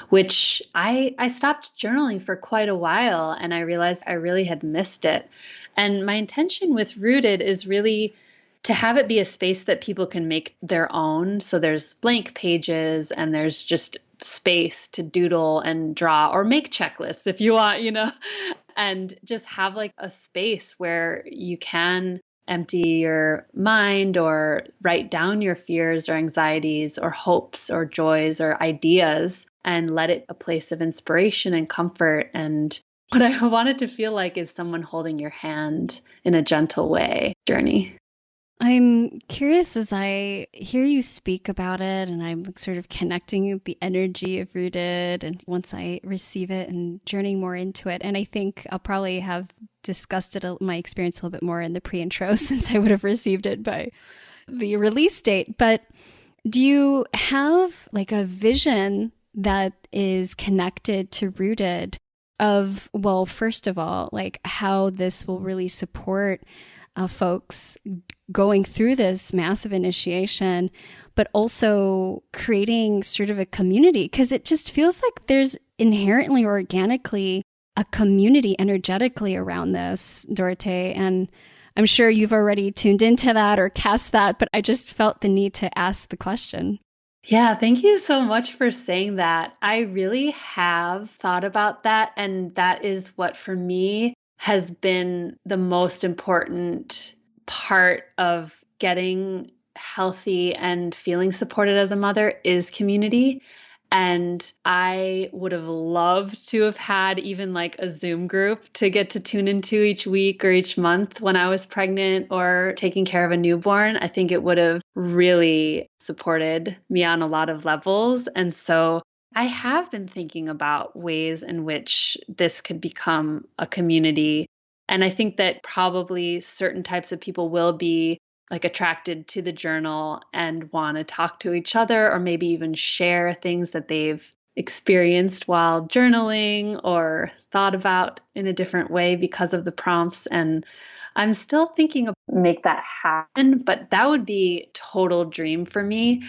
which I stopped journaling for quite a while, and I realized I really had missed it. And my intention with Rooted is really to have it be a space that people can make their own. So there's blank pages and there's just space to doodle and draw or make checklists if you want, and just have like a space where you can empty your mind or write down your fears or anxieties or hopes or joys or ideas and let it a place of inspiration and comfort. And what I want it to feel like is someone holding your hand in a gentle way journey. I'm curious as I hear you speak about it, and I'm sort of connecting the energy of Rooted, and once I receive it and journeying more into it. And I think I'll probably have discussed my experience a little bit more in the pre-intro since I would have received it by the release date. But do you have like a vision that is connected to Rooted of, well, first of all, like how this will really support folks going through this massive initiation, but also creating sort of a community? Because it just feels like there's inherently, organically, a community energetically around this, Dorothee. And I'm sure you've already tuned into that or cast that, but I just felt the need to ask the question. Yeah, thank you so much for saying that. I really have thought about that. And that is what, for me, has been the most important part of getting healthy and feeling supported as a mother is community. And I would have loved to have had even like a Zoom group to get to tune into each week or each month when I was pregnant or taking care of a newborn. I think it would have really supported me on a lot of levels. And so I have been thinking about ways in which this could become a community. And I think that probably certain types of people will be like attracted to the journal and want to talk to each other or maybe even share things that they've experienced while journaling or thought about in a different way because of the prompts. And I'm still thinking of make that happen, but that would be total dream for me.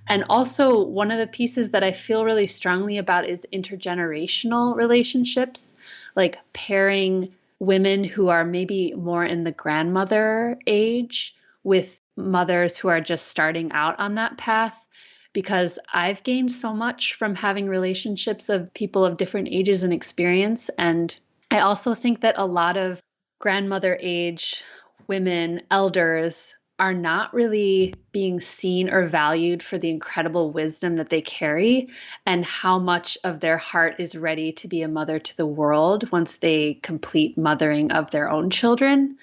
And also one of the pieces that I feel really strongly about is intergenerational relationships, like pairing women who are maybe more in the grandmother age with mothers who are just starting out on that path, because I've gained so much from having relationships of people of different ages and experience. And I also think that a lot of grandmother age women, elders, are not really being seen or valued for the incredible wisdom that they carry and how much of their heart is ready to be a mother to the world once they complete mothering of their own children.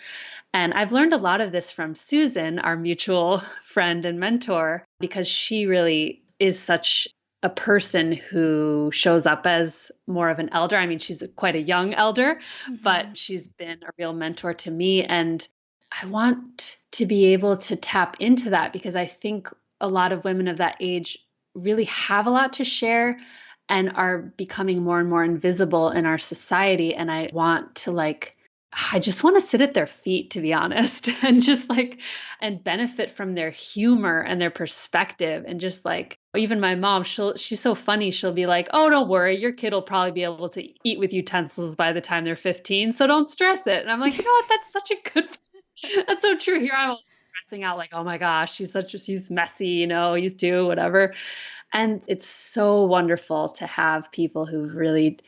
And I've learned a lot of this from Susan, our mutual friend and mentor, because she really is such a person who shows up as more of an elder. I mean, she's quite a young elder, but she's been a real mentor to me. And I want to be able to tap into that because I think a lot of women of that age really have a lot to share and are becoming more and more invisible in our society. And I just want to sit at their feet, to be honest, and just and benefit from their humor and their perspective. And just even my mom, she's so funny. She'll be like, "Oh, don't worry. Your kid will probably be able to eat with utensils by the time they're 15. So don't stress it." And I'm like, you know what? That's such a good, that's so true. Here I was stressing out oh my gosh, she's messy, used to whatever. And it's so wonderful to have people who've really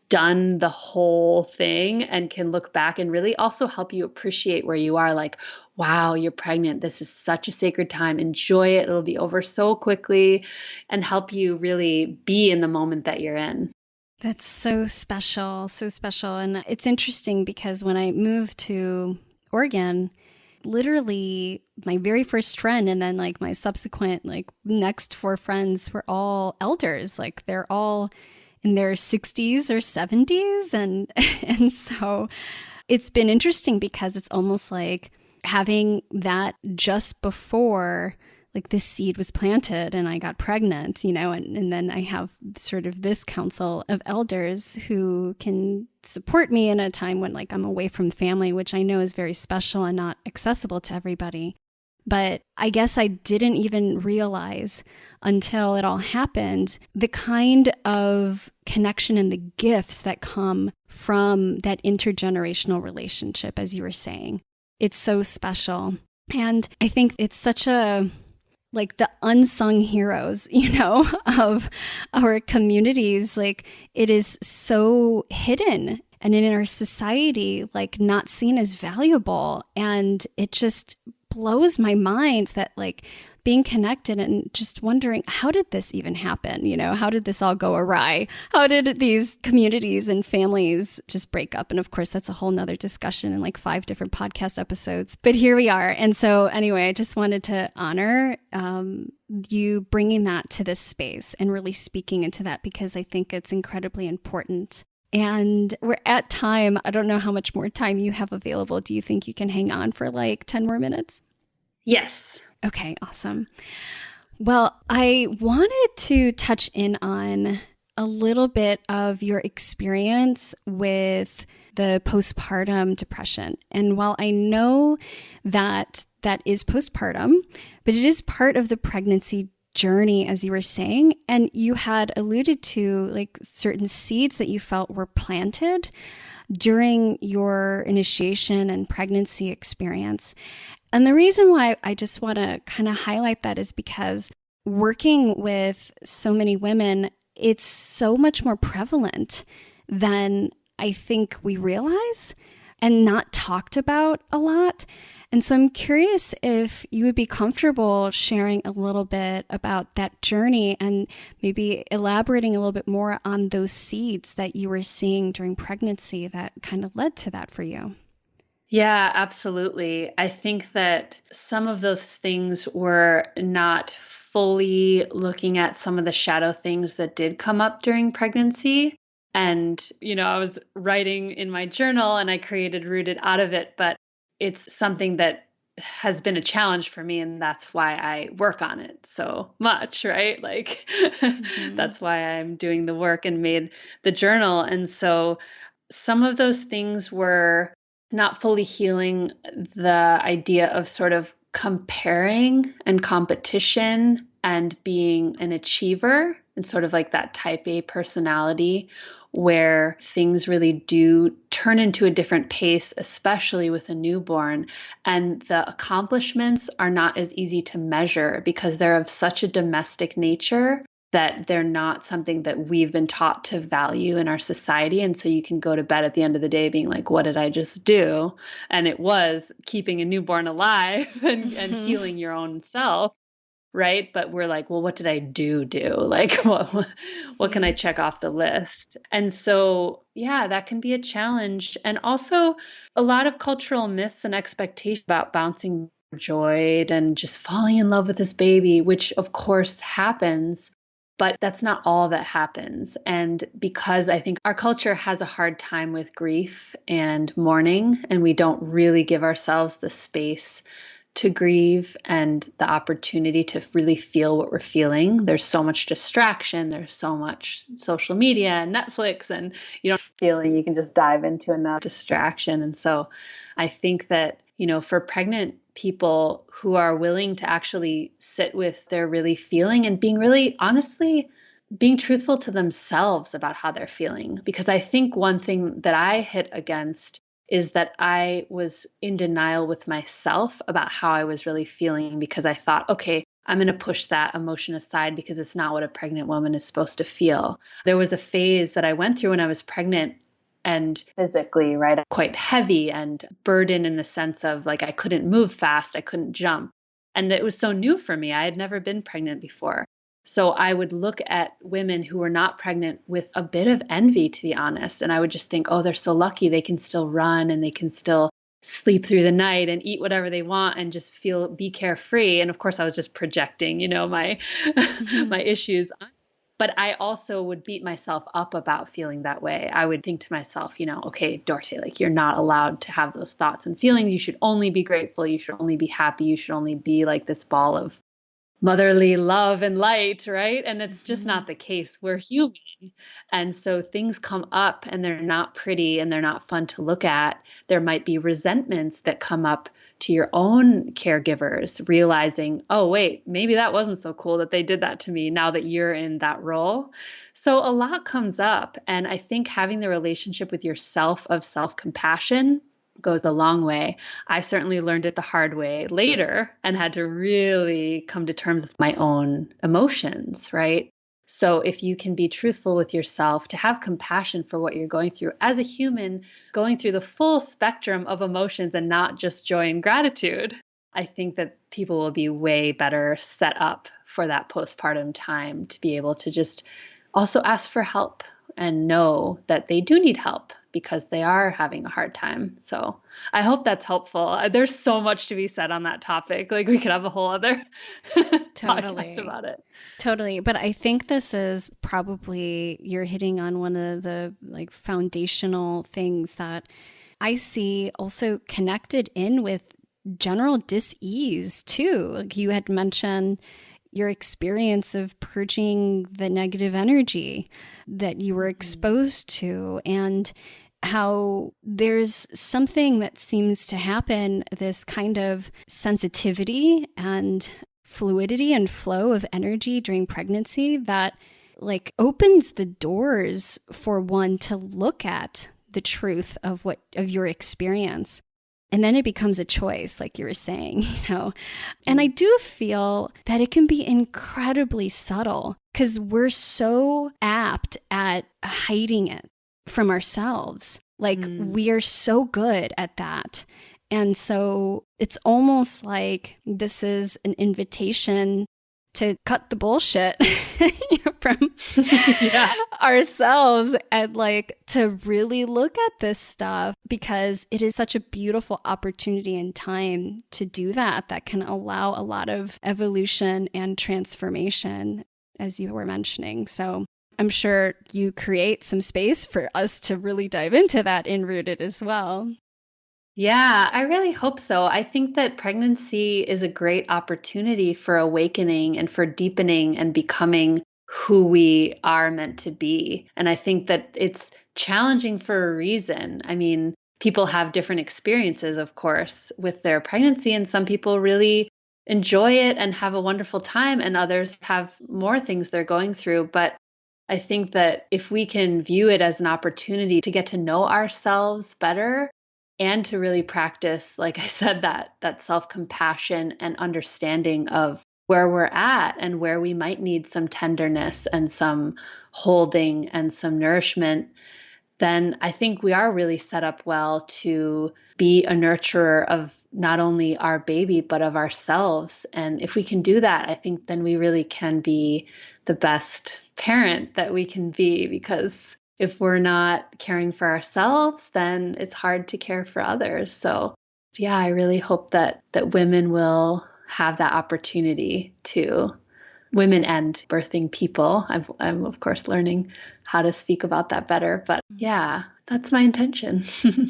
done the whole thing and can look back and really also help you appreciate where you are. Like, wow, you're pregnant. This is such a sacred time. Enjoy it. It'll be over so quickly, and help you really be in the moment that you're in. That's so special, so special. And it's interesting because when I moved to Oregon, literally my very first friend and then my subsequent next 4 friends were all elders. They're all in their 60s or 70s. And so it's been interesting because it's almost like having that just before this seed was planted and I got pregnant, and then I have sort of this council of elders who can support me in a time when I'm away from family, which I know is very special and not accessible to everybody. But I guess I didn't even realize until it all happened the kind of connection and the gifts that come from that intergenerational relationship, as you were saying. It's so special. And I think it's such a, like, the unsung heroes, of our communities. Like, it is so hidden and in our society, like, not seen as valuable. And it just blows my mind that, like, being connected and just wondering, how did this even happen? How did this all go awry? How did these communities and families just break up? And of course, that's a whole nother discussion in like 5 different podcast episodes. But here we are. And so anyway, I just wanted to honor you bringing that to this space and really speaking into that, because I think it's incredibly important. And we're at time. I don't know how much more time you have available. Do you think you can hang on for like 10 more minutes? Yes. Okay, awesome. Well, I wanted to touch in on a little bit of your experience with the postpartum depression. And while I know that that is postpartum, but it is part of the pregnancy journey, as you were saying, and you had alluded to like certain seeds that you felt were planted during your initiation and pregnancy experience. And the reason why I just want to kind of highlight that is because working with so many women, it's so much more prevalent than I think we realize and not talked about a lot. And so I'm curious if you would be comfortable sharing a little bit about that journey and maybe elaborating a little bit more on those seeds that you were seeing during pregnancy that kind of led to that for you. Yeah, absolutely. I think that some of those things were not fully looking at some of the shadow things that did come up during pregnancy. And, I was writing in my journal and I created Rooted out of it, but it's something that has been a challenge for me. And that's why I work on it so much, right? Like, that's why I'm doing the work and made the journal. And so some of those things were not fully healing the idea of sort of comparing and competition and being an achiever and sort of like that type A personality where things really do turn into a different pace, especially with a newborn. And the accomplishments are not as easy to measure because they're of such a domestic nature that they're not something that we've been taught to value in our society. And so you can go to bed at the end of the day being like, what did I just do? And it was keeping a newborn alive and healing your own self. Right. But we're like, well, what did I do? Like, what can I check off the list? And so, yeah, that can be a challenge. And also a lot of cultural myths and expectations about bouncing joy and just falling in love with this baby, which of course happens. But that's not all that happens. And because I think our culture has a hard time with grief and mourning, and we don't really give ourselves the space to grieve and the opportunity to really feel what we're feeling. There's so much distraction. There's so much social media and Netflix, and you don't feel like you can just dive into enough distraction. And so I think that, for pregnant people who are willing to actually sit with their really feeling and being really honestly, being truthful to themselves about how they're feeling. Because I think one thing that I hit against is that I was in denial with myself about how I was really feeling, because I thought, okay, I'm going to push that emotion aside because it's not what a pregnant woman is supposed to feel. There was a phase that I went through when I was pregnant and physically, right, quite heavy and burdened in the sense of like I couldn't move fast, I couldn't jump. And it was so new for me. I had never been pregnant before. So I would look at women who were not pregnant with a bit of envy, to be honest. And I would just think, oh, they're so lucky. They can still run and they can still sleep through the night and eat whatever they want and just be carefree. And of course, I was just projecting, my my issues. But I also would beat myself up about feeling that way. I would think to myself, okay, Dorothee, like you're not allowed to have those thoughts and feelings. You should only be grateful. You should only be happy. You should only be like this ball of motherly love and light, right? And it's just Mhm. not the case. We're human. And so things come up and they're not pretty and they're not fun to look at. There might be resentments that come up to your own caregivers, realizing, oh, wait, maybe that wasn't so cool that they did that to me now that you're in that role. So a lot comes up. And I think having the relationship with yourself of self compassion goes a long way. I certainly learned it the hard way later and had to really come to terms with my own emotions, right? So if you can be truthful with yourself, to have compassion for what you're going through as a human, going through the full spectrum of emotions and not just joy and gratitude, I think that people will be way better set up for that postpartum time to be able to just also ask for help and know that they do need help because they are having a hard time. So I hope that's helpful. There's so much to be said on that topic. Like we could have a whole other podcast Totally. about it. Totally. But I think this is probably, you're hitting on one of the like foundational things that I see also connected in with general dis-ease too. Like you had mentioned your experience of purging the negative energy that you were exposed to, and how there's something that seems to happen, this kind of sensitivity and fluidity and flow of energy during pregnancy that like opens the doors for one to look at the truth of your experience. And then it becomes a choice, like you were saying, And I do feel that it can be incredibly subtle because we're so apt at hiding it from ourselves. Like we are so good at that. And so it's almost like this is an invitation to cut the bullshit from ourselves and like to really look at this stuff, because it is such a beautiful opportunity and time to do that can allow a lot of evolution and transformation, as you were mentioning. So I'm sure you create some space for us to really dive into that in Rooted as well. Yeah, I really hope so. I think that pregnancy is a great opportunity for awakening and for deepening and becoming who we are meant to be. And I think that it's challenging for a reason. I mean, people have different experiences, of course, with their pregnancy, and some people really enjoy it and have a wonderful time, and others have more things they're going through. But I think that if we can view it as an opportunity to get to know ourselves better and to really practice, like I said, that self-compassion and understanding of where we're at and where we might need some tenderness and some holding and some nourishment, then I think we are really set up well to be a nurturer of not only our baby, but of ourselves. And if we can do that, I think then we really can be the best parent that we can be, because if we're not caring for ourselves, then it's hard to care for others. So yeah, I really hope that women will have that opportunity to, women and birthing people. I'm of course learning how to speak about that better, but yeah, that's my intention.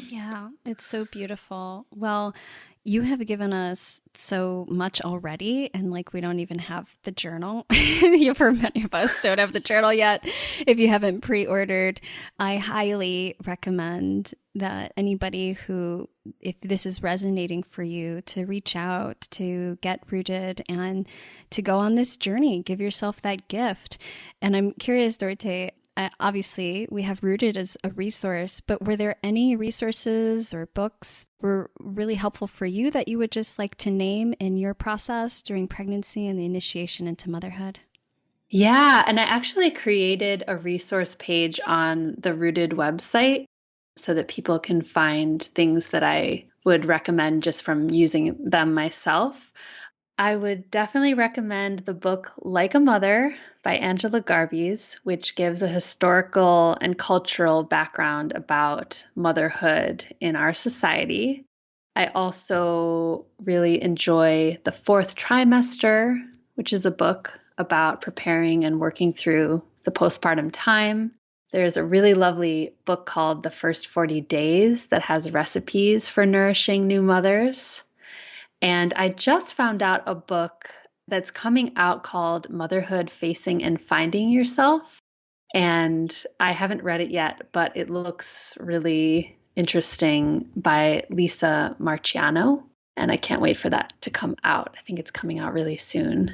Yeah, it's so beautiful. Well, you have given us so much already, and like we don't even have the journal. For many of us, don't have the journal yet. If you haven't pre-ordered, I highly recommend that anybody who, if this is resonating for you, to reach out, to get rooted, and to go on this journey. Give yourself that gift. And I'm curious, Dorothee. Obviously, we have Rooted as a resource, but were there any resources or books were really helpful for you that you would just like to name in your process during pregnancy and the initiation into motherhood? Yeah, and I actually created a resource page on the Rooted website so that people can find things that I would recommend just from using them myself. I would definitely recommend the book Like a Mother by Angela Garbes, which gives a historical and cultural background about motherhood in our society. I also really enjoy The Fourth Trimester, which is a book about preparing and working through the postpartum time. There's a really lovely book called The First 40 Days that has recipes for nourishing new mothers. And I just found out a book that's coming out called Motherhood, Facing and Finding Yourself. And I haven't read it yet, but it looks really interesting, by Lisa Marciano. And I can't wait for that to come out. I think it's coming out really soon.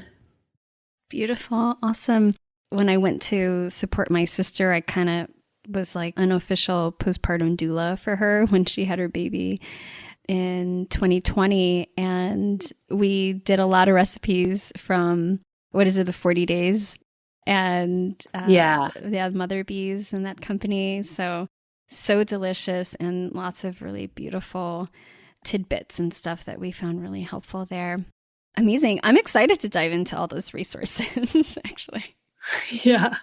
Beautiful. Awesome. When I went to support my sister, I kind of was like an official postpartum doula for her when she had her baby in 2020. And we did a lot of recipes from, the 40 days? And the Mother Bees and that company. So delicious, and lots of really beautiful tidbits and stuff that we found really helpful there. Amazing. I'm excited to dive into all those resources, actually. Yeah.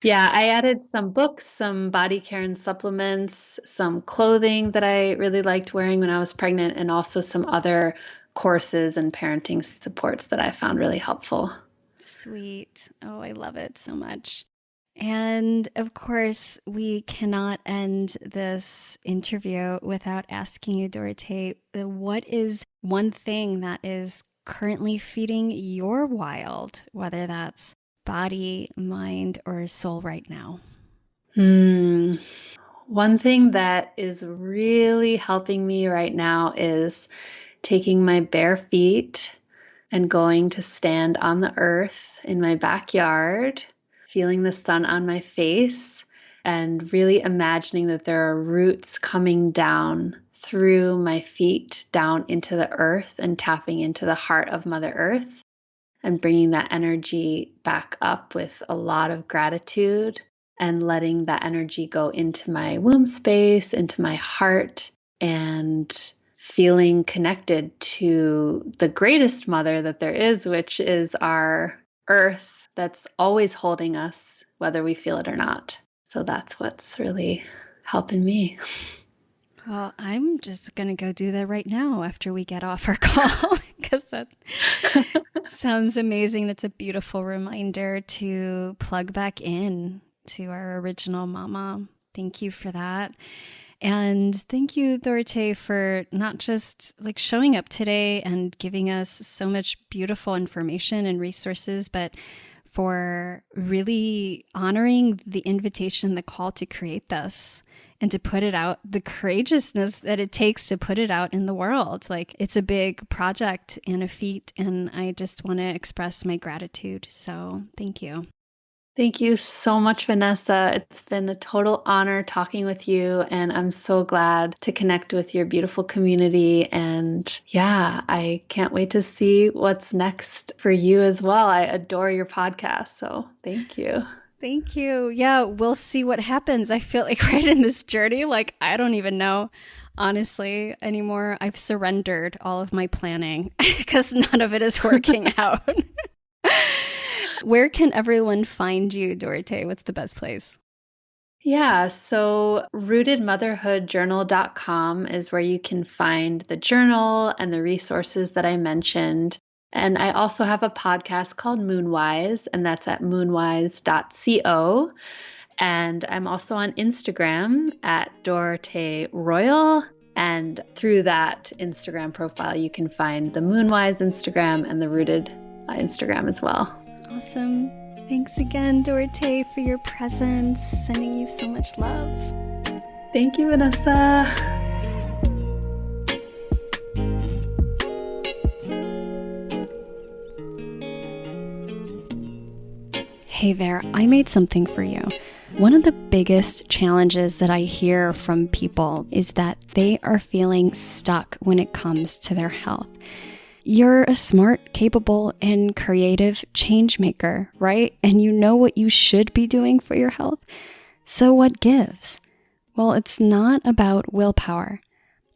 Yeah, I added some books, some body care and supplements, some clothing that I really liked wearing when I was pregnant, and also some other courses and parenting supports that I found really helpful. Sweet. Oh, I love it so much. And of course, we cannot end this interview without asking you, Dorothee, what is one thing that is currently feeding your wild, whether that's body, mind, or soul right now? One thing that is really helping me right now is taking my bare feet and going to stand on the earth in my backyard, feeling the sun on my face, and really imagining that there are roots coming down through my feet down into the earth and tapping into the heart of Mother Earth and bringing that energy back up with a lot of gratitude and letting that energy go into my womb space, into my heart, and feeling connected to the greatest mother that there is, which is our earth that's always holding us, whether we feel it or not. So that's what's really helping me. Well, I'm just going to go do that right now after we get off our call, because that sounds amazing. It's a beautiful reminder to plug back in to our original mama. Thank you for that. And thank you, Dorothee, for not just like showing up today and giving us so much beautiful information and resources, but for really honoring the invitation, the call to create this and to put it out, the courageousness that it takes to put it out in the world. Like, it's a big project and a feat, and I just want to express my gratitude. So thank you. Thank you so much, Vanessa. It's been a total honor talking with you, and I'm so glad to connect with your beautiful community. And yeah, I can't wait to see what's next for you as well. I adore your podcast, so thank you. Thank you. Yeah, we'll see what happens. I feel like right in this journey, like I don't even know, honestly, anymore. I've surrendered all of my planning because none of it is working out. Where can everyone find you, Dorothee? What's the best place? Yeah, so rootedmotherhoodjournal.com is where you can find the journal and the resources that I mentioned. And I also have a podcast called Moonwise, and that's at moonwise.co. And I'm also on Instagram at Dorothee Royal. And through that Instagram profile, you can find the Moonwise Instagram and the Rooted Instagram as well. Awesome. Thanks again, Dorothee, for your presence. Sending you so much love. Thank you, Vanessa. Hey there, I made something for you. One of the biggest challenges that I hear from people is that they are feeling stuck when it comes to their health. You're a smart, capable, and creative change maker, right? And you know what you should be doing for your health. So what gives? Well, it's not about willpower.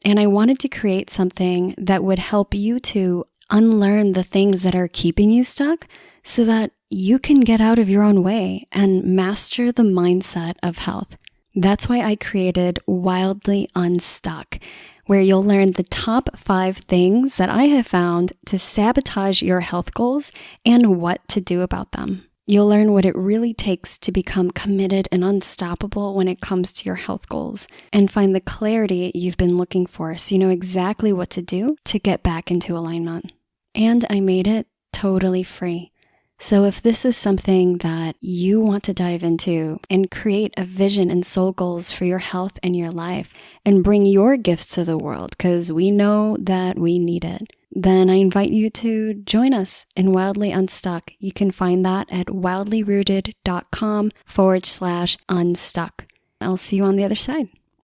And I wanted to create something that would help you to unlearn the things that are keeping you stuck so that you can get out of your own way and master the mindset of health. That's why I created Wildly Unstuck, where you'll learn the top 5 things that I have found to sabotage your health goals and what to do about them. You'll learn what it really takes to become committed and unstoppable when it comes to your health goals and find the clarity you've been looking for so you know exactly what to do to get back into alignment. And I made it totally free. So if this is something that you want to dive into and create a vision and soul goals for your health and your life and bring your gifts to the world, because we know that we need it, then I invite you to join us in Wildly Unstuck. You can find that at wildlyrooted.com/unstuck. I'll see you on the other side.